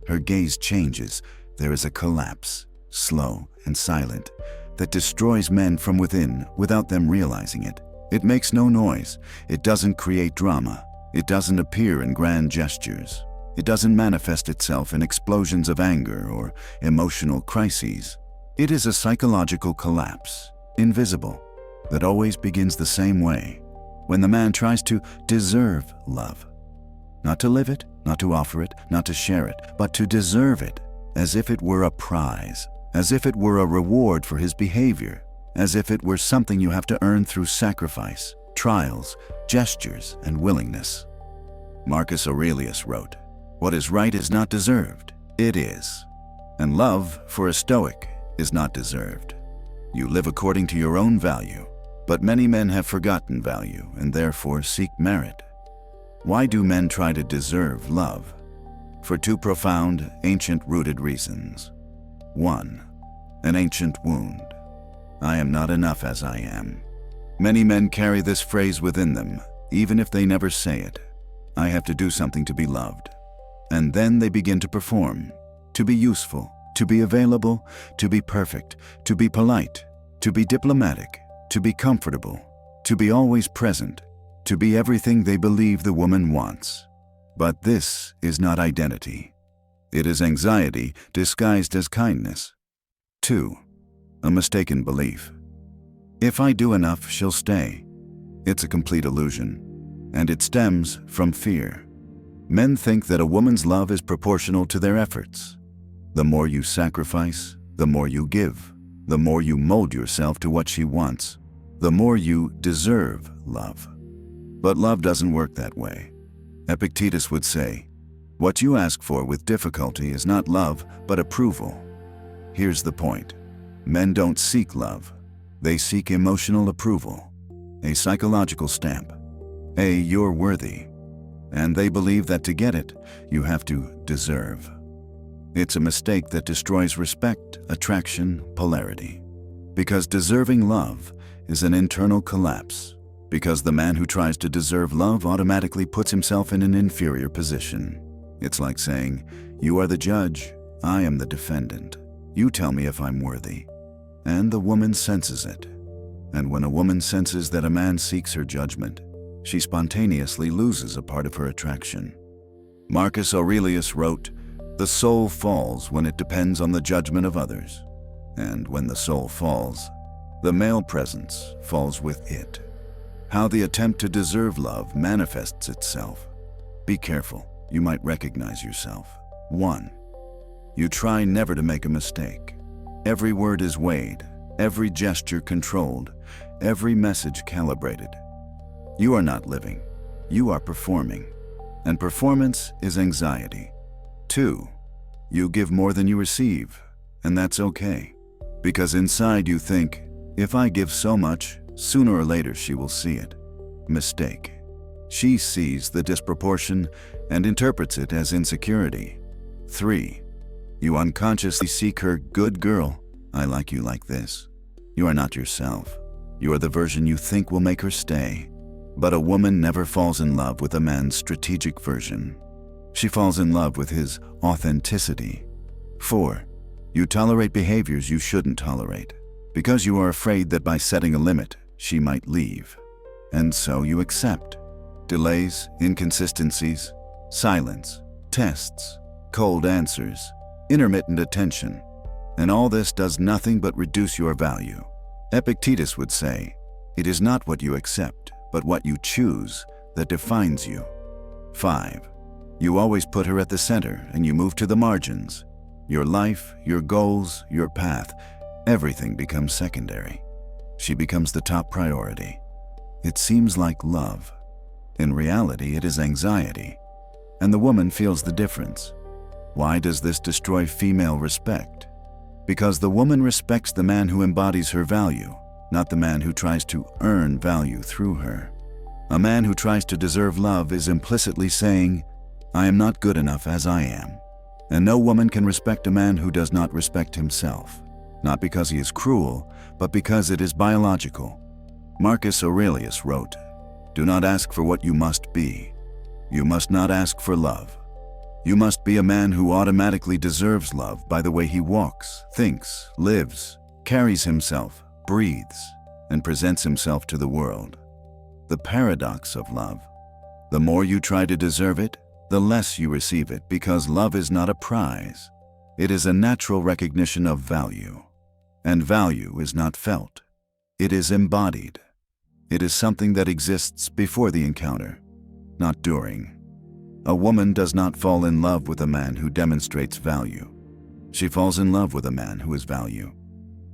her gaze changes. There is a collapse, slow and silent, that destroys men from within without them realizing it. It makes no noise. It doesn't create drama. It doesn't appear in grand gestures. It doesn't manifest itself in explosions of anger or emotional crises. It is a psychological collapse, invisible, that always begins the same way, when the man tries to deserve love. Not to live it, not to offer it, not to share it, but to deserve it, as if it were a prize, as if it were a reward for his behavior, as if it were something you have to earn through sacrifice, trials, gestures, and willingness. Marcus Aurelius wrote, "What is right is not deserved, it is." And love, for a Stoic, is not deserved. You live according to your own value, but many men have forgotten value and therefore seek merit. Why do men try to deserve love? For two profound, ancient-rooted reasons. 1. An ancient wound. I am not enough as I am. Many men carry this phrase within them, even if they never say it. I have to do something to be loved. And then they begin to perform, to be useful, to be available, to be perfect, to be polite, to be diplomatic, to be comfortable, to be always present, to be everything they believe the woman wants. But this is not identity. It is anxiety disguised as kindness. 2. A mistaken belief. If I do enough, she'll stay. It's a complete illusion, and it stems from fear. Men think that a woman's love is proportional to their efforts. The more you sacrifice, the more you give. The more you mold yourself to what she wants, the more you deserve love. But love doesn't work that way. Epictetus would say, what you ask for with difficulty is not love, but approval. Here's the point. Men don't seek love. They seek emotional approval, a psychological stamp, you're worthy. And they believe that to get it, you have to deserve. It's a mistake that destroys respect, attraction, polarity. Because deserving love is an internal collapse. Because the man who tries to deserve love automatically puts himself in an inferior position. It's like saying, you are the judge, I am the defendant. You tell me if I'm worthy. And the woman senses it. And when a woman senses that a man seeks her judgment, she spontaneously loses a part of her attraction. Marcus Aurelius wrote, "The soul falls when it depends on the judgment of others. And when the soul falls, the male presence falls with it." How the attempt to deserve love manifests itself. Be careful, you might recognize yourself. 1. You try never to make a mistake. Every word is weighed, every gesture controlled, every message calibrated. You are not living, you are performing. And performance is anxiety. 2. You give more than you receive, and that's okay. Because inside you think, if I give so much, sooner or later she will see it. Mistake. She sees the disproportion and interprets it as insecurity. 3. You unconsciously seek her. Good girl, I like you like this. You are not yourself. You are the version you think will make her stay. But a woman never falls in love with a man's strategic version. She falls in love with his authenticity. 4. You tolerate behaviors you shouldn't tolerate, because you are afraid that by setting a limit, she might leave. And so you accept. Delays, inconsistencies, silence, tests, cold answers, intermittent attention. And all this does nothing but reduce your value. Epictetus would say, it is not what you accept, but what you choose that defines you. 5. You always put her at the center and you move to the margins. Your life, your goals, your path, everything becomes secondary. She becomes the top priority. It seems like love. In reality, it is anxiety. And the woman feels the difference. Why does this destroy female respect? Because the woman respects the man who embodies her value, not the man who tries to earn value through her. A man who tries to deserve love is implicitly saying, I am not good enough as I am. And no woman can respect a man who does not respect himself, not because he is cruel, but because it is biological. Marcus Aurelius wrote, do not ask for what you must be. You must not ask for love. You must be a man who automatically deserves love by the way he walks, thinks, lives, carries himself, breathes, and presents himself to the world. The paradox of love. The more you try to deserve it, the less you receive it, because love is not a prize. It is a natural recognition of value. And value is not felt. It is embodied. It is something that exists before the encounter, not during. A woman does not fall in love with a man who demonstrates value. She falls in love with a man who is value.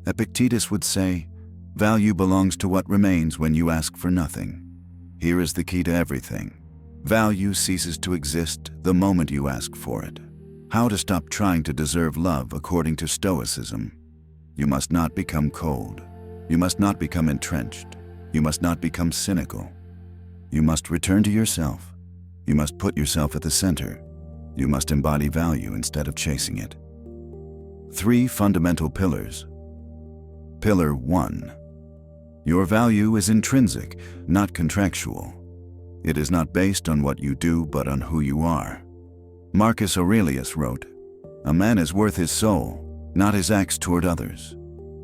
Epictetus would say, value belongs to what remains when you ask for nothing. Here is the key to everything. Value ceases to exist the moment you ask for it. How to stop trying to deserve love according to Stoicism. You must not become cold. You must not become entrenched. You must not become cynical. You must return to yourself. You must put yourself at the center. You must embody value instead of chasing it. 3 fundamental pillars. Pillar 1. Your value is intrinsic, not contractual. It is not based on what you do, but on who you are. Marcus Aurelius wrote, a man is worth his soul, not his acts toward others.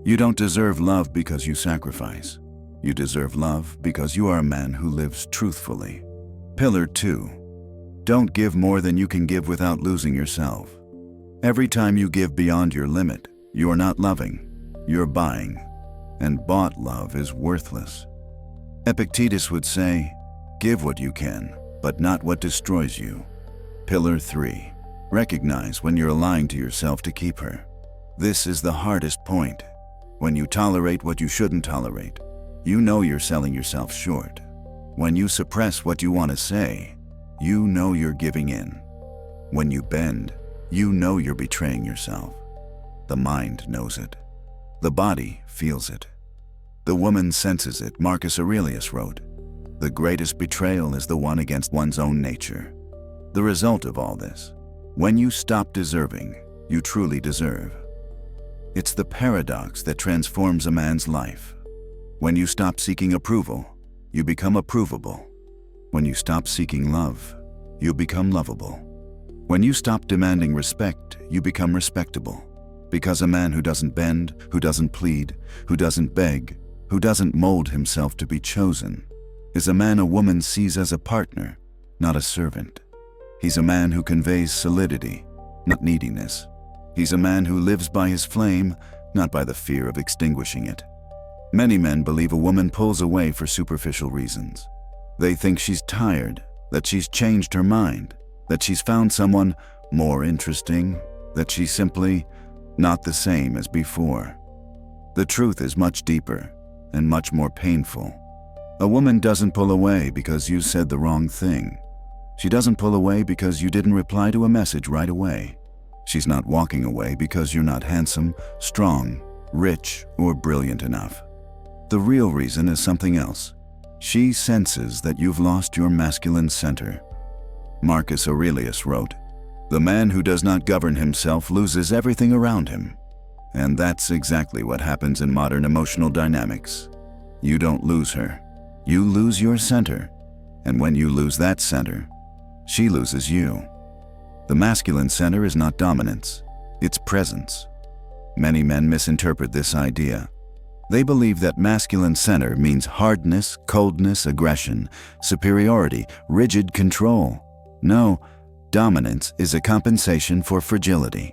You don't deserve love because you sacrifice. You deserve love because you are a man who lives truthfully. Pillar 2. Don't give more than you can give without losing yourself. Every time you give beyond your limit, you are not loving, you're buying. And bought love is worthless. Epictetus would say, give what you can, but not what destroys you. Pillar 3. Recognize when you're lying to yourself to keep her. This is the hardest point. When you tolerate what you shouldn't tolerate, you know you're selling yourself short. When you suppress what you want to say, you know you're giving in. When you bend, you know you're betraying yourself. The mind knows it. The body feels it. The woman senses it. Marcus Aurelius wrote, the greatest betrayal is the one against one's own nature. The result of all this, when you stop deserving, you truly deserve. It's the paradox that transforms a man's life. When you stop seeking approval, you become approvable. When you stop seeking love, you become lovable. When you stop demanding respect, you become respectable. Because a man who doesn't bend, who doesn't plead, who doesn't beg, who doesn't mold himself to be chosen, is a man a woman sees as a partner, not a servant. He's a man who conveys solidity, not neediness. He's a man who lives by his flame, not by the fear of extinguishing it. Many men believe a woman pulls away for superficial reasons. They think she's tired, that she's changed her mind, that she's found someone more interesting, that she's simply not the same as before. The truth is much deeper and much more painful. A woman doesn't pull away because you said the wrong thing. She doesn't pull away because you didn't reply to a message right away. She's not walking away because you're not handsome, strong, rich, or brilliant enough. The real reason is something else. She senses that you've lost your masculine center. Marcus Aurelius wrote, The man who does not govern himself loses everything around him. And that's exactly what happens in modern emotional dynamics. You don't lose her. You lose your center. And when you lose that center, she loses you. The masculine center is not dominance, it's presence. Many men misinterpret this idea. They believe that masculine center means hardness, coldness, aggression, superiority, rigid control. No, dominance is a compensation for fragility.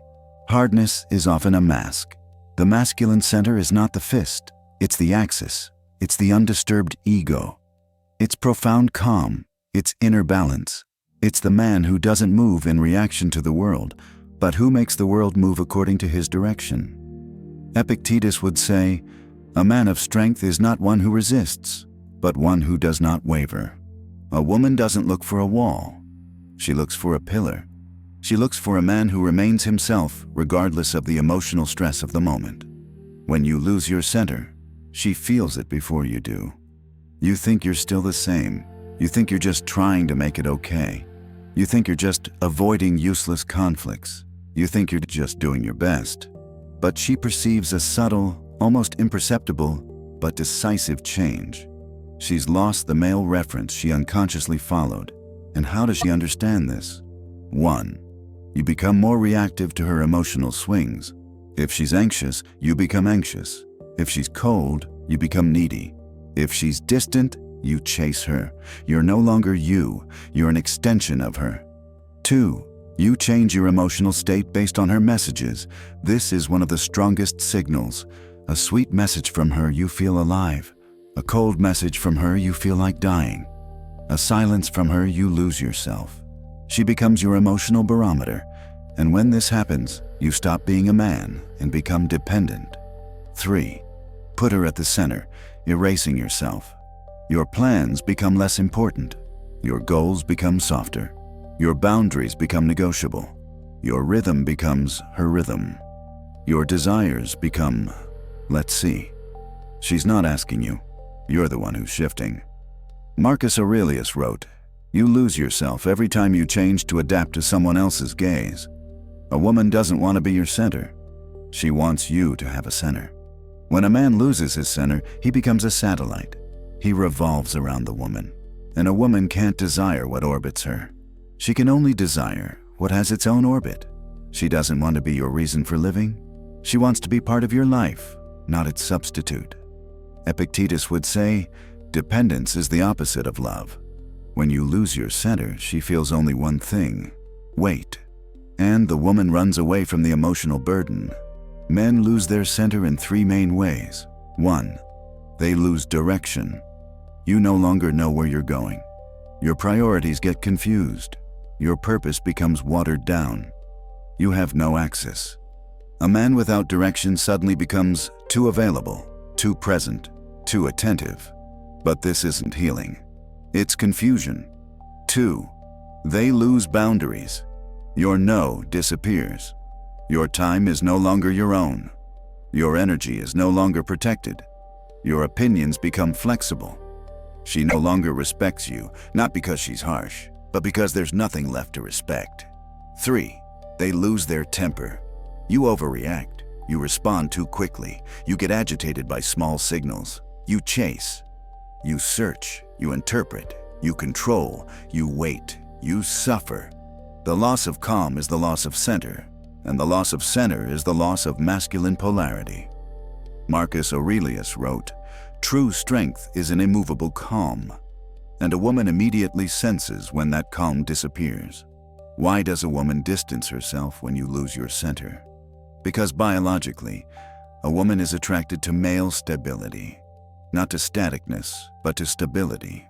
Hardness is often a mask. The masculine center is not the fist, it's the axis. It's the undisturbed ego. It's profound calm. It's inner balance. It's the man who doesn't move in reaction to the world, but who makes the world move according to his direction. Epictetus would say, "A man of strength is not one who resists, but one who does not waver." A woman doesn't look for a wall. She looks for a pillar. She looks for a man who remains himself regardless of the emotional stress of the moment. When you lose your center, she feels it before you do. You think you're still the same. You think you're just trying to make it okay. You think you're just avoiding useless conflicts. You think you're just doing your best. But she perceives a subtle, almost imperceptible, but decisive change. She's lost the male reference she unconsciously followed. And how does she understand this? 1. You become more reactive to her emotional swings. If she's anxious, you become anxious. If she's cold, you become needy. If she's distant, you chase her. You're no longer you. You're an extension of her. 2. You change your emotional state based on her messages. This is one of the strongest signals. A sweet message from her, you feel alive. A cold message from her, you feel like dying. A silence from her, you lose yourself. She becomes your emotional barometer. And when this happens, you stop being a man and become dependent. 3. Put her at the center, erasing yourself. Your plans become less important. Your goals become softer. Your boundaries become negotiable. Your rhythm becomes her rhythm. Your desires become, let's see. She's not asking you. You're the one who's shifting. Marcus Aurelius wrote, "You lose yourself every time you change to adapt to someone else's gaze." A woman doesn't want to be your center. She wants you to have a center. When a man loses his center, he becomes a satellite. He revolves around the woman. And a woman can't desire what orbits her. She can only desire what has its own orbit. She doesn't want to be your reason for living. She wants to be part of your life, not its substitute. Epictetus would say, dependence is the opposite of love. When you lose your center, she feels only one thing, weight. And the woman runs away from the emotional burden. Men lose their center in 3 main ways. 1. They lose direction. You no longer know where you're going. Your priorities get confused. Your purpose becomes watered down. You have no axis. A man without direction suddenly becomes too available, too present, too attentive. But this isn't healing. It's confusion. 2. They lose boundaries. Your no disappears. Your time is no longer your own. Your energy is no longer protected. Your opinions become flexible. She no longer respects you, not because she's harsh, but because there's nothing left to respect. 3. They lose their temper. You overreact. You respond too quickly. You get agitated by small signals. You chase. You search. You interpret. You control. You wait. You suffer. The loss of calm is the loss of center, and the loss of center is the loss of masculine polarity. Marcus Aurelius wrote, "True strength is an immovable calm," and a woman immediately senses when that calm disappears. Why does a woman distance herself when you lose your center? Because biologically, a woman is attracted to male stability, not to staticness, but to stability.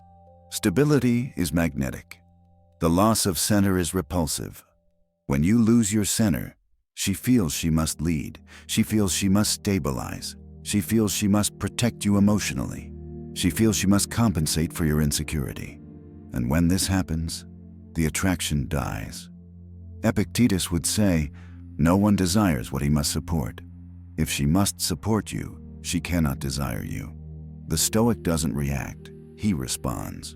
Stability is magnetic. The loss of center is repulsive. When you lose your center, she feels she must lead. She feels she must stabilize. She feels she must protect you emotionally. She feels she must compensate for your insecurity. And when this happens, the attraction dies. Epictetus would say, no one desires what he must support. If she must support you, she cannot desire you. The Stoic doesn't react, he responds.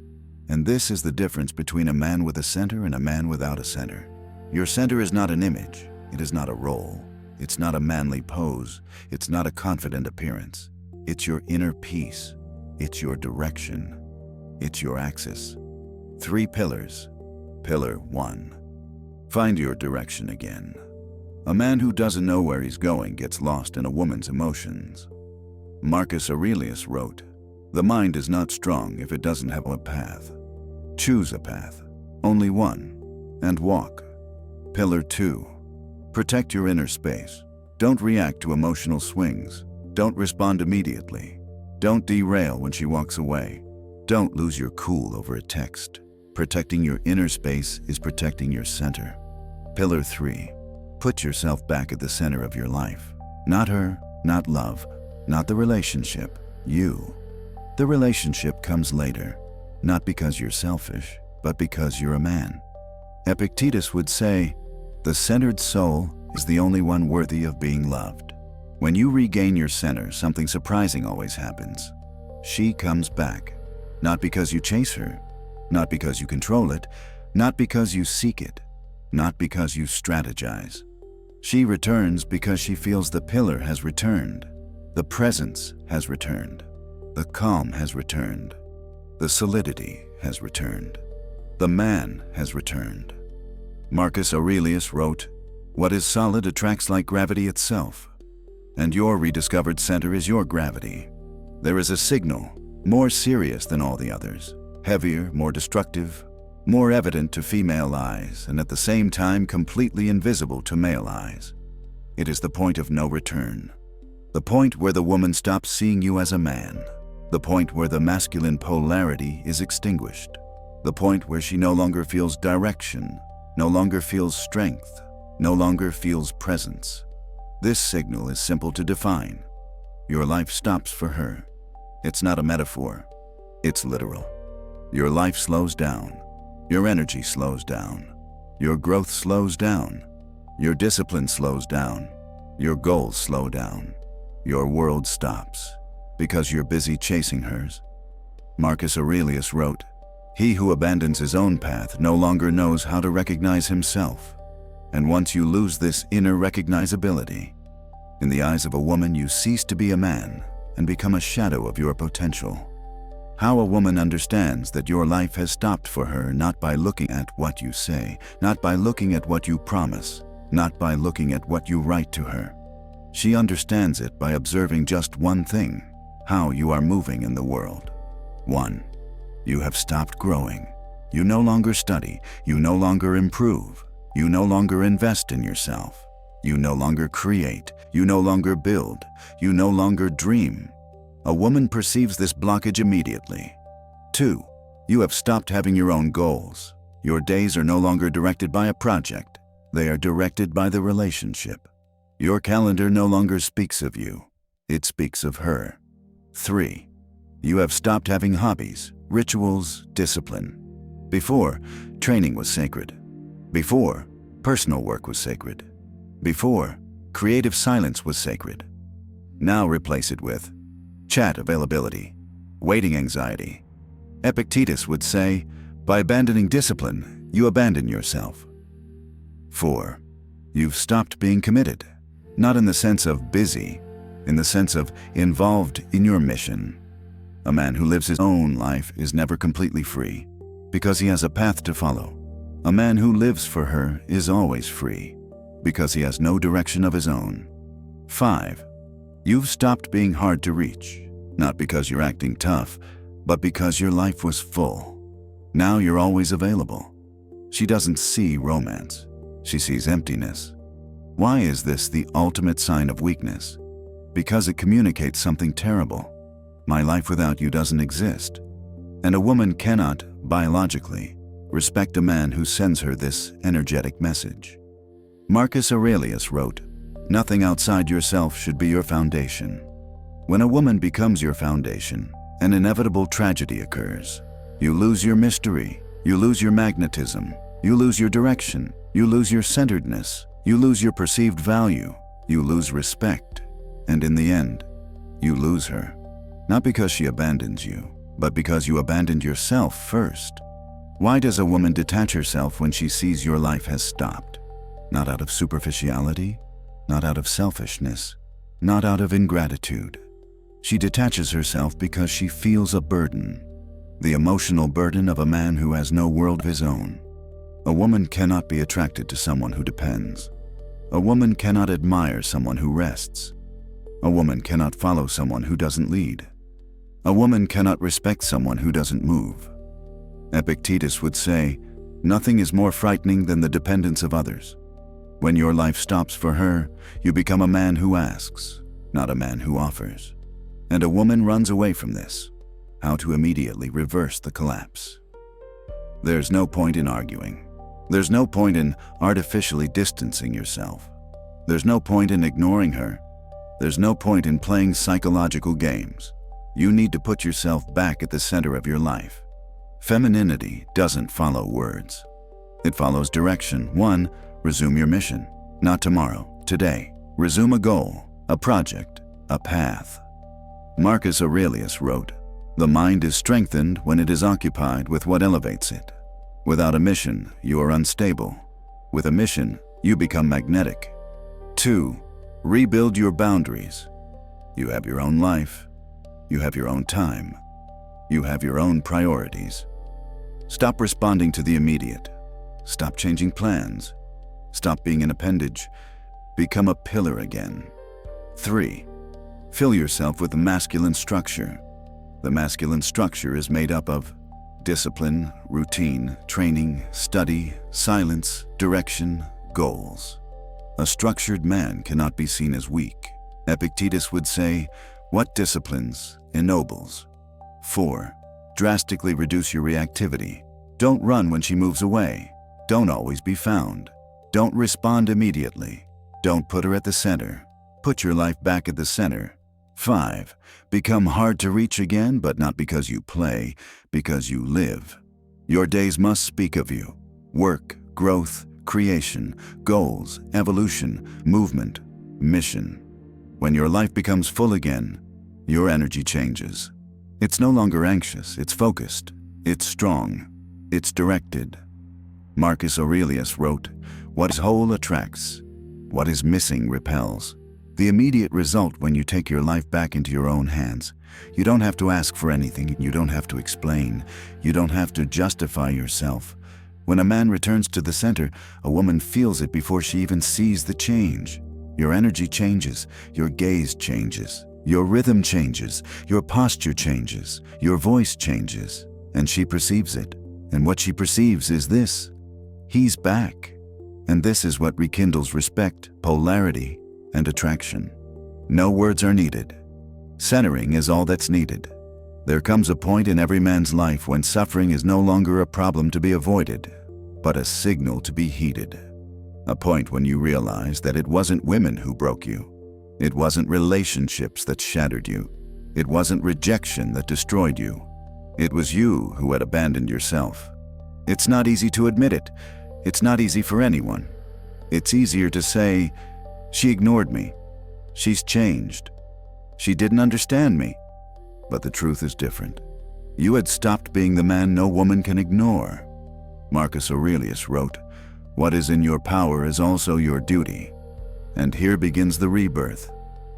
And this is the difference between a man with a center and a man without a center. Your center is not an image. It is not a role. It's not a manly pose. It's not a confident appearance. It's your inner peace. It's your direction. It's your axis. 3 pillars. Pillar 1. Find your direction again. A man who doesn't know where he's going gets lost in a woman's emotions. Marcus Aurelius wrote, "The mind is not strong if it doesn't have a path. Choose a path, only one, and walk." Pillar 2. Protect your inner space. Don't react to emotional swings. Don't respond immediately. Don't derail when she walks away. Don't lose your cool over a text. Protecting your inner space is protecting your center. Pillar 3. Put yourself back at the center of your life. Not her, not love, not the relationship, you. The relationship comes later, not because you're selfish, but because you're a man. Epictetus would say, "The centered soul is the only one worthy of being loved." When you regain your center, something surprising always happens. She comes back, not because you chase her, not because you control it, not because you seek it, not because you strategize. She returns because she feels the pillar has returned, the presence has returned, the calm has returned, the solidity has returned, the man has returned. Marcus Aurelius wrote, "What is solid attracts like gravity itself." And your rediscovered center is your gravity. There is a signal, more serious than all the others, heavier, more destructive, more evident to female eyes, and at the same time completely invisible to male eyes. It is the point of no return. The point where the woman stops seeing you as a man. The point where the masculine polarity is extinguished. The point where she no longer feels direction, no longer feels strength, no longer feels presence. This signal is simple to define. Your life stops for her. It's not a metaphor. It's literal. Your life slows down. Your energy slows down. Your growth slows down. Your discipline slows down. Your goals slow down. Your world stops because you're busy chasing hers. Marcus Aurelius wrote, "He who abandons his own path no longer knows how to recognize himself." And once you lose this inner recognizability, in the eyes of a woman you cease to be a man and become a shadow of your potential. How a woman understands that your life has stopped for her not by looking at what you say, not by looking at what you promise, not by looking at what you write to her. She understands it by observing just one thing, how you are moving in the world. 1. You have stopped growing. You no longer study. You no longer improve. You no longer invest in yourself. You no longer create. You no longer build. You no longer dream. A woman perceives this blockage immediately. 2. You have stopped having your own goals. Your days are no longer directed by a project. They are directed by the relationship. Your calendar no longer speaks of you. It speaks of her. 3. You have stopped having hobbies, rituals, discipline. Before, training was sacred. Before, personal work was sacred. Before, creative silence was sacred. Now replace it with chat availability, waiting anxiety. Epictetus would say, by abandoning discipline, you abandon yourself. 4. You've stopped being committed, not in the sense of busy, in the sense of involved in your mission. A man who lives his own life is never completely free, because he has a path to follow. A man who lives for her is always free, because he has no direction of his own. 5. You've stopped being hard to reach, not because you're acting tough, but because your life was full. Now you're always available. She doesn't see romance. She sees emptiness. Why is this the ultimate sign of weakness? Because it communicates something terrible. My life without you doesn't exist. And a woman cannot, biologically, respect a man who sends her this energetic message. Marcus Aurelius wrote, "Nothing outside yourself should be your foundation." When a woman becomes your foundation, an inevitable tragedy occurs. You lose your mystery, you lose your magnetism, you lose your direction, you lose your centeredness, you lose your perceived value, you lose respect, and in the end, you lose her. Not because she abandons you, but because you abandoned yourself first. Why does a woman detach herself when she sees your life has stopped? not out of superficiality, not out of selfishness, not out of ingratitude. She detaches herself because she feels a burden, the emotional burden of a man who has no world of his own. A woman cannot be attracted to someone who depends. A woman cannot admire someone who rests. A woman cannot follow someone who doesn't lead. A woman cannot respect someone who doesn't move. Epictetus would say, "Nothing is more frightening than the dependence of others." When your life stops for her, you become a man who asks, not a man who offers. And a woman runs away from this. How to immediately reverse the collapse. There's no point in arguing. There's no point in artificially distancing yourself. There's no point in ignoring her. There's no point in playing psychological games. You need to put yourself back at the center of your life. Femininity doesn't follow words. It follows direction. 1. Resume your mission. Not tomorrow, today. Resume a goal, a project, a path. Marcus Aurelius wrote, "The mind is strengthened when it is occupied with what elevates it. Without a mission, you are unstable. With a mission, you become magnetic." 2. Rebuild your boundaries. You have your own life. You have your own time. You have your own priorities. Stop responding to the immediate. Stop changing plans. Stop being an appendage. Become a pillar again. 3. Fill yourself with the masculine structure. The masculine structure is made up of discipline, routine, training, study, silence, direction, goals. A structured man cannot be seen as weak. Epictetus would say, "What disciplines ennobles?" 4. Drastically reduce your reactivity. Don't run when she moves away. Don't always be found. Don't respond immediately. Don't put her at the center. Put your life back at the center. 5. Become hard to reach again, but not because you play, because you live. Your days must speak of you. Work, growth, creation, goals, evolution, movement, mission. When your life becomes full again, your energy changes. It's no longer anxious, it's focused, it's strong, it's directed. Marcus Aurelius wrote, "What is whole attracts, what is missing repels." The immediate result when you take your life back into your own hands, you don't have to ask for anything, you don't have to explain, you don't have to justify yourself. When a man returns to the center, a woman feels it before she even sees the change. Your energy changes, your gaze changes, your rhythm changes, your posture changes, your voice changes, and she perceives it. And what she perceives is this: he's back. And this is what rekindles respect, polarity, and attraction. No words are needed. Centering is all that's needed. There comes a point in every man's life when suffering is no longer a problem to be avoided, but a signal to be heeded. A point when you realize that it wasn't women who broke you. It wasn't relationships that shattered you. It wasn't rejection that destroyed you. It was you who had abandoned yourself. It's not easy to admit it. It's not easy for anyone. It's easier to say, "She ignored me. She's changed. She didn't understand me." But the truth is different. You had stopped being the man no woman can ignore. Marcus Aurelius wrote, "What is in your power is also your duty." And here begins the rebirth.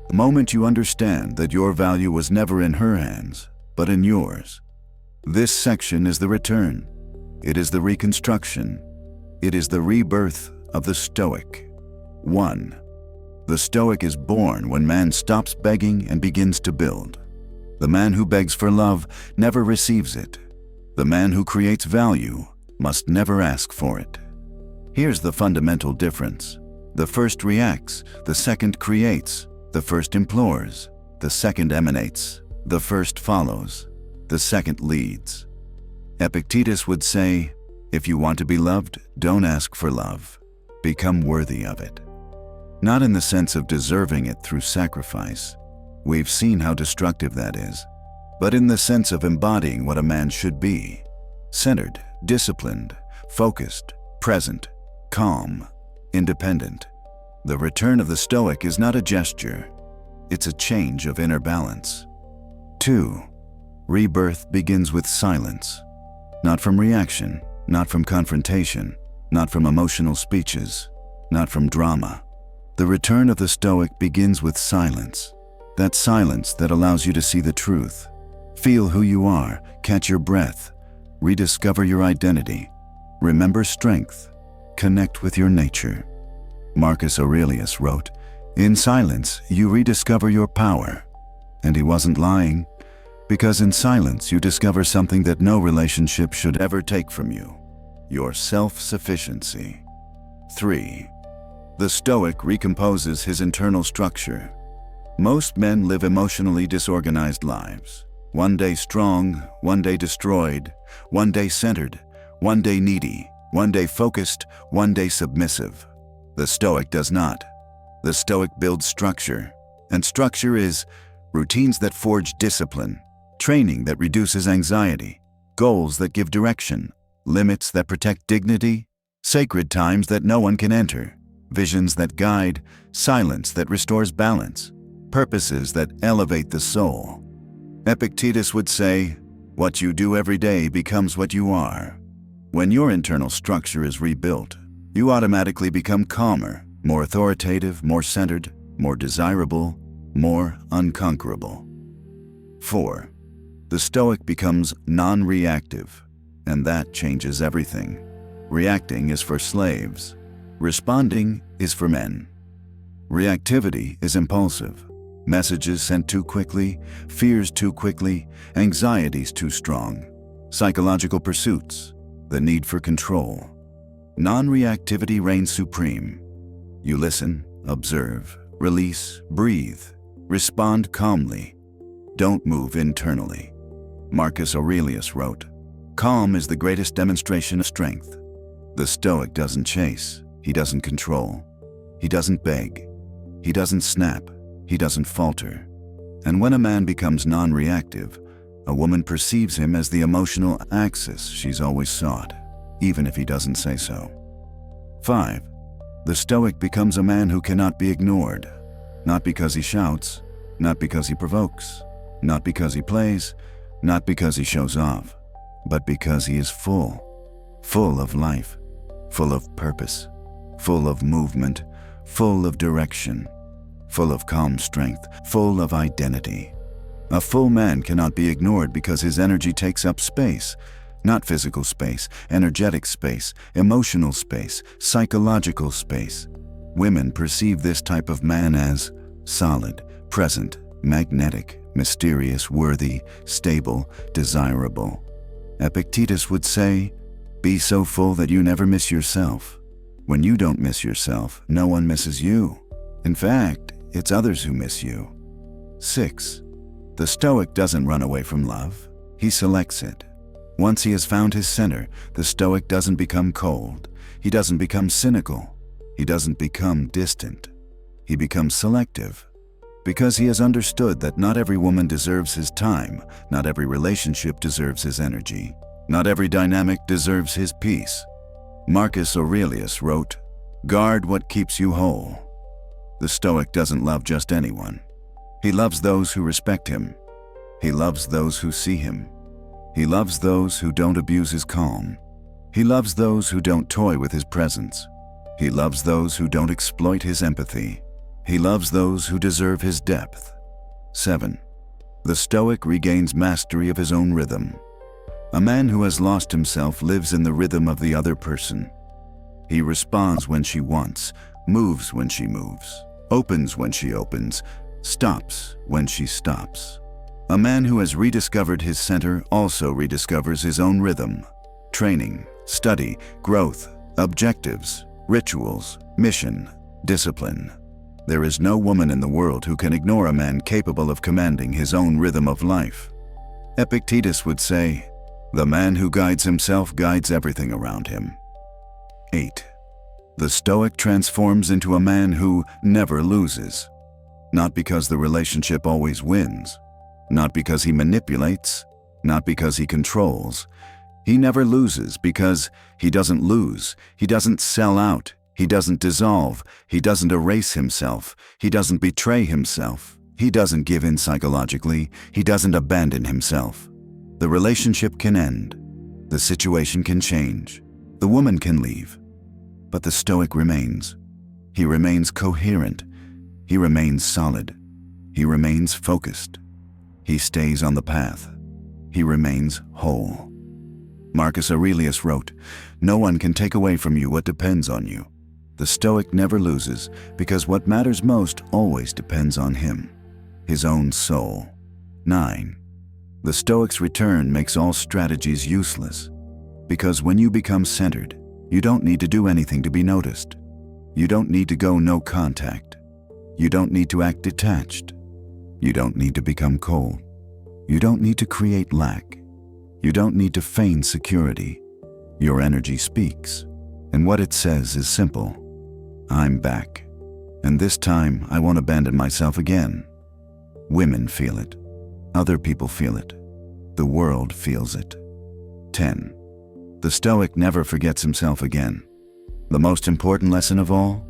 The moment you understand that your value was never in her hands, but in yours. This section is the return. It is the reconstruction. It is the rebirth of the Stoic. 1. The Stoic is born when man stops begging and begins to build. The man who begs for love never receives it. The man who creates value must never ask for it. Here's the fundamental difference. The first reacts, the second creates, the first implores, the second emanates, the first follows, the second leads. Epictetus would say, "If you want to be loved, don't ask for love. Become worthy of it." Not in the sense of deserving it through sacrifice. We've seen how destructive that is. But in the sense of embodying what a man should be. Centered, disciplined, focused, present, calm, independent. The return of the Stoic is not a gesture. It's a change of inner balance. 2. Rebirth begins with silence. Not from reaction, not from confrontation, not from emotional speeches, not from drama. The return of the Stoic begins with silence. That silence that allows you to see the truth. Feel who you are, catch your breath, rediscover your identity. Remember strength, connect with your nature. Marcus Aurelius wrote, "In silence, you rediscover your power." And he wasn't lying, because in silence you discover something that no relationship should ever take from you: your self-sufficiency. 3. The Stoic recomposes his internal structure. Most men live emotionally disorganized lives. One day strong, one day destroyed, one day centered, one day needy, one day focused, one day submissive. The Stoic does not. The Stoic builds structure, and structure is routines that forge discipline, training that reduces anxiety, goals that give direction, limits that protect dignity, sacred times that no one can enter, visions that guide, silence that restores balance, purposes that elevate the soul. Epictetus would say, "What you do every day becomes what you are." When your internal structure is rebuilt, you automatically become calmer, more authoritative, more centered, more desirable, more unconquerable. 4. The Stoic becomes non-reactive, and that changes everything. Reacting is for slaves. Responding is for men. Reactivity is impulsive. Messages sent too quickly, fears too quickly, anxieties too strong. Psychological pursuits, the need for control. Non-reactivity reigns supreme. You listen, observe, release, breathe, respond calmly. Don't move internally. Marcus Aurelius wrote, "Calm is the greatest demonstration of strength." The Stoic doesn't chase, he doesn't control, he doesn't beg, he doesn't snap, he doesn't falter. And when a man becomes non-reactive, a woman perceives him as the emotional axis she's always sought, even if he doesn't say so. 5. The Stoic becomes a man who cannot be ignored, not because he shouts, not because he provokes, not because he plays, not because he shows off, but because he is full of life, full of purpose, full of movement, full of direction, full of calm strength, full of identity. A full man cannot be ignored because his energy takes up space, not physical space, energetic space, emotional space, psychological space. Women perceive this type of man as solid, present, magnetic, mysterious, worthy, stable, desirable. Epictetus would say, "Be so full that you never miss yourself." When you don't miss yourself, no one misses you. In fact, it's others who miss you. 6. The Stoic doesn't run away from love, he selects it. Once he has found his center, the Stoic doesn't become cold, he doesn't become cynical, he doesn't become distant. He becomes selective, because he has understood that not every woman deserves his time, not every relationship deserves his energy, not every dynamic deserves his peace. Marcus Aurelius wrote, "Guard what keeps you whole." The Stoic doesn't love just anyone. He loves those who respect him. He loves those who see him. He loves those who don't abuse his calm. He loves those who don't toy with his presence. He loves those who don't exploit his empathy. He loves those who deserve his depth. 7. The Stoic regains mastery of his own rhythm. A man who has lost himself lives in the rhythm of the other person. He responds when she wants, moves when she moves, opens when she opens, stops when she stops. A man who has rediscovered his center also rediscovers his own rhythm. Training, study, growth, objectives, rituals, mission, discipline. There is no woman in the world who can ignore a man capable of commanding his own rhythm of life. Epictetus would say, "The man who guides himself guides everything around him." 8. The Stoic transforms into a man who never loses. Not because the relationship always wins, not because he manipulates, not because he controls. He never loses because he doesn't lose, he doesn't sell out, he doesn't dissolve, he doesn't erase himself, he doesn't betray himself, he doesn't give in psychologically, he doesn't abandon himself. The relationship can end, the situation can change, the woman can leave, but the Stoic remains. He remains coherent. He remains solid. He remains focused. He stays on the path. He remains whole. Marcus Aurelius wrote, "No one can take away from you what depends on you." The Stoic never loses because what matters most always depends on him, his own soul. 9. The Stoic's return makes all strategies useless, because when you become centered, you don't need to do anything to be noticed. You don't need to go no contact. You don't need to act detached. You don't need to become cold. You don't need to create lack. You don't need to feign security. Your energy speaks, and what it says is simple. I'm back, and this time I won't abandon myself again. Women feel it. Other people feel it. The world feels it. 10. The Stoic never forgets himself again. The most important lesson of all?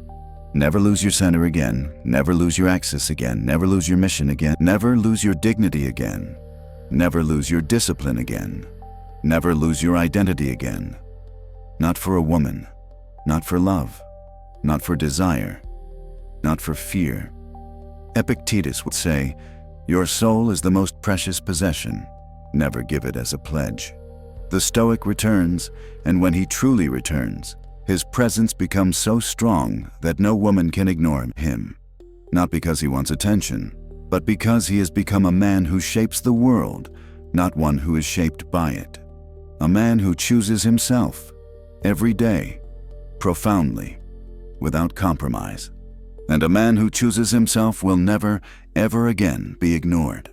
Never lose your center again. Never lose your axis again. Never lose your mission again. Never lose your dignity again. Never lose your discipline again. Never lose your identity again. Not for a woman. Not for love. Not for desire. Not for fear. Epictetus would say, "Your soul is the most precious possession. Never give it as a pledge." The Stoic returns, and when he truly returns, his presence becomes so strong that no woman can ignore him. Not because he wants attention, but because he has become a man who shapes the world, not one who is shaped by it. A man who chooses himself, every day, profoundly, without compromise. And a man who chooses himself will never, ever again be ignored.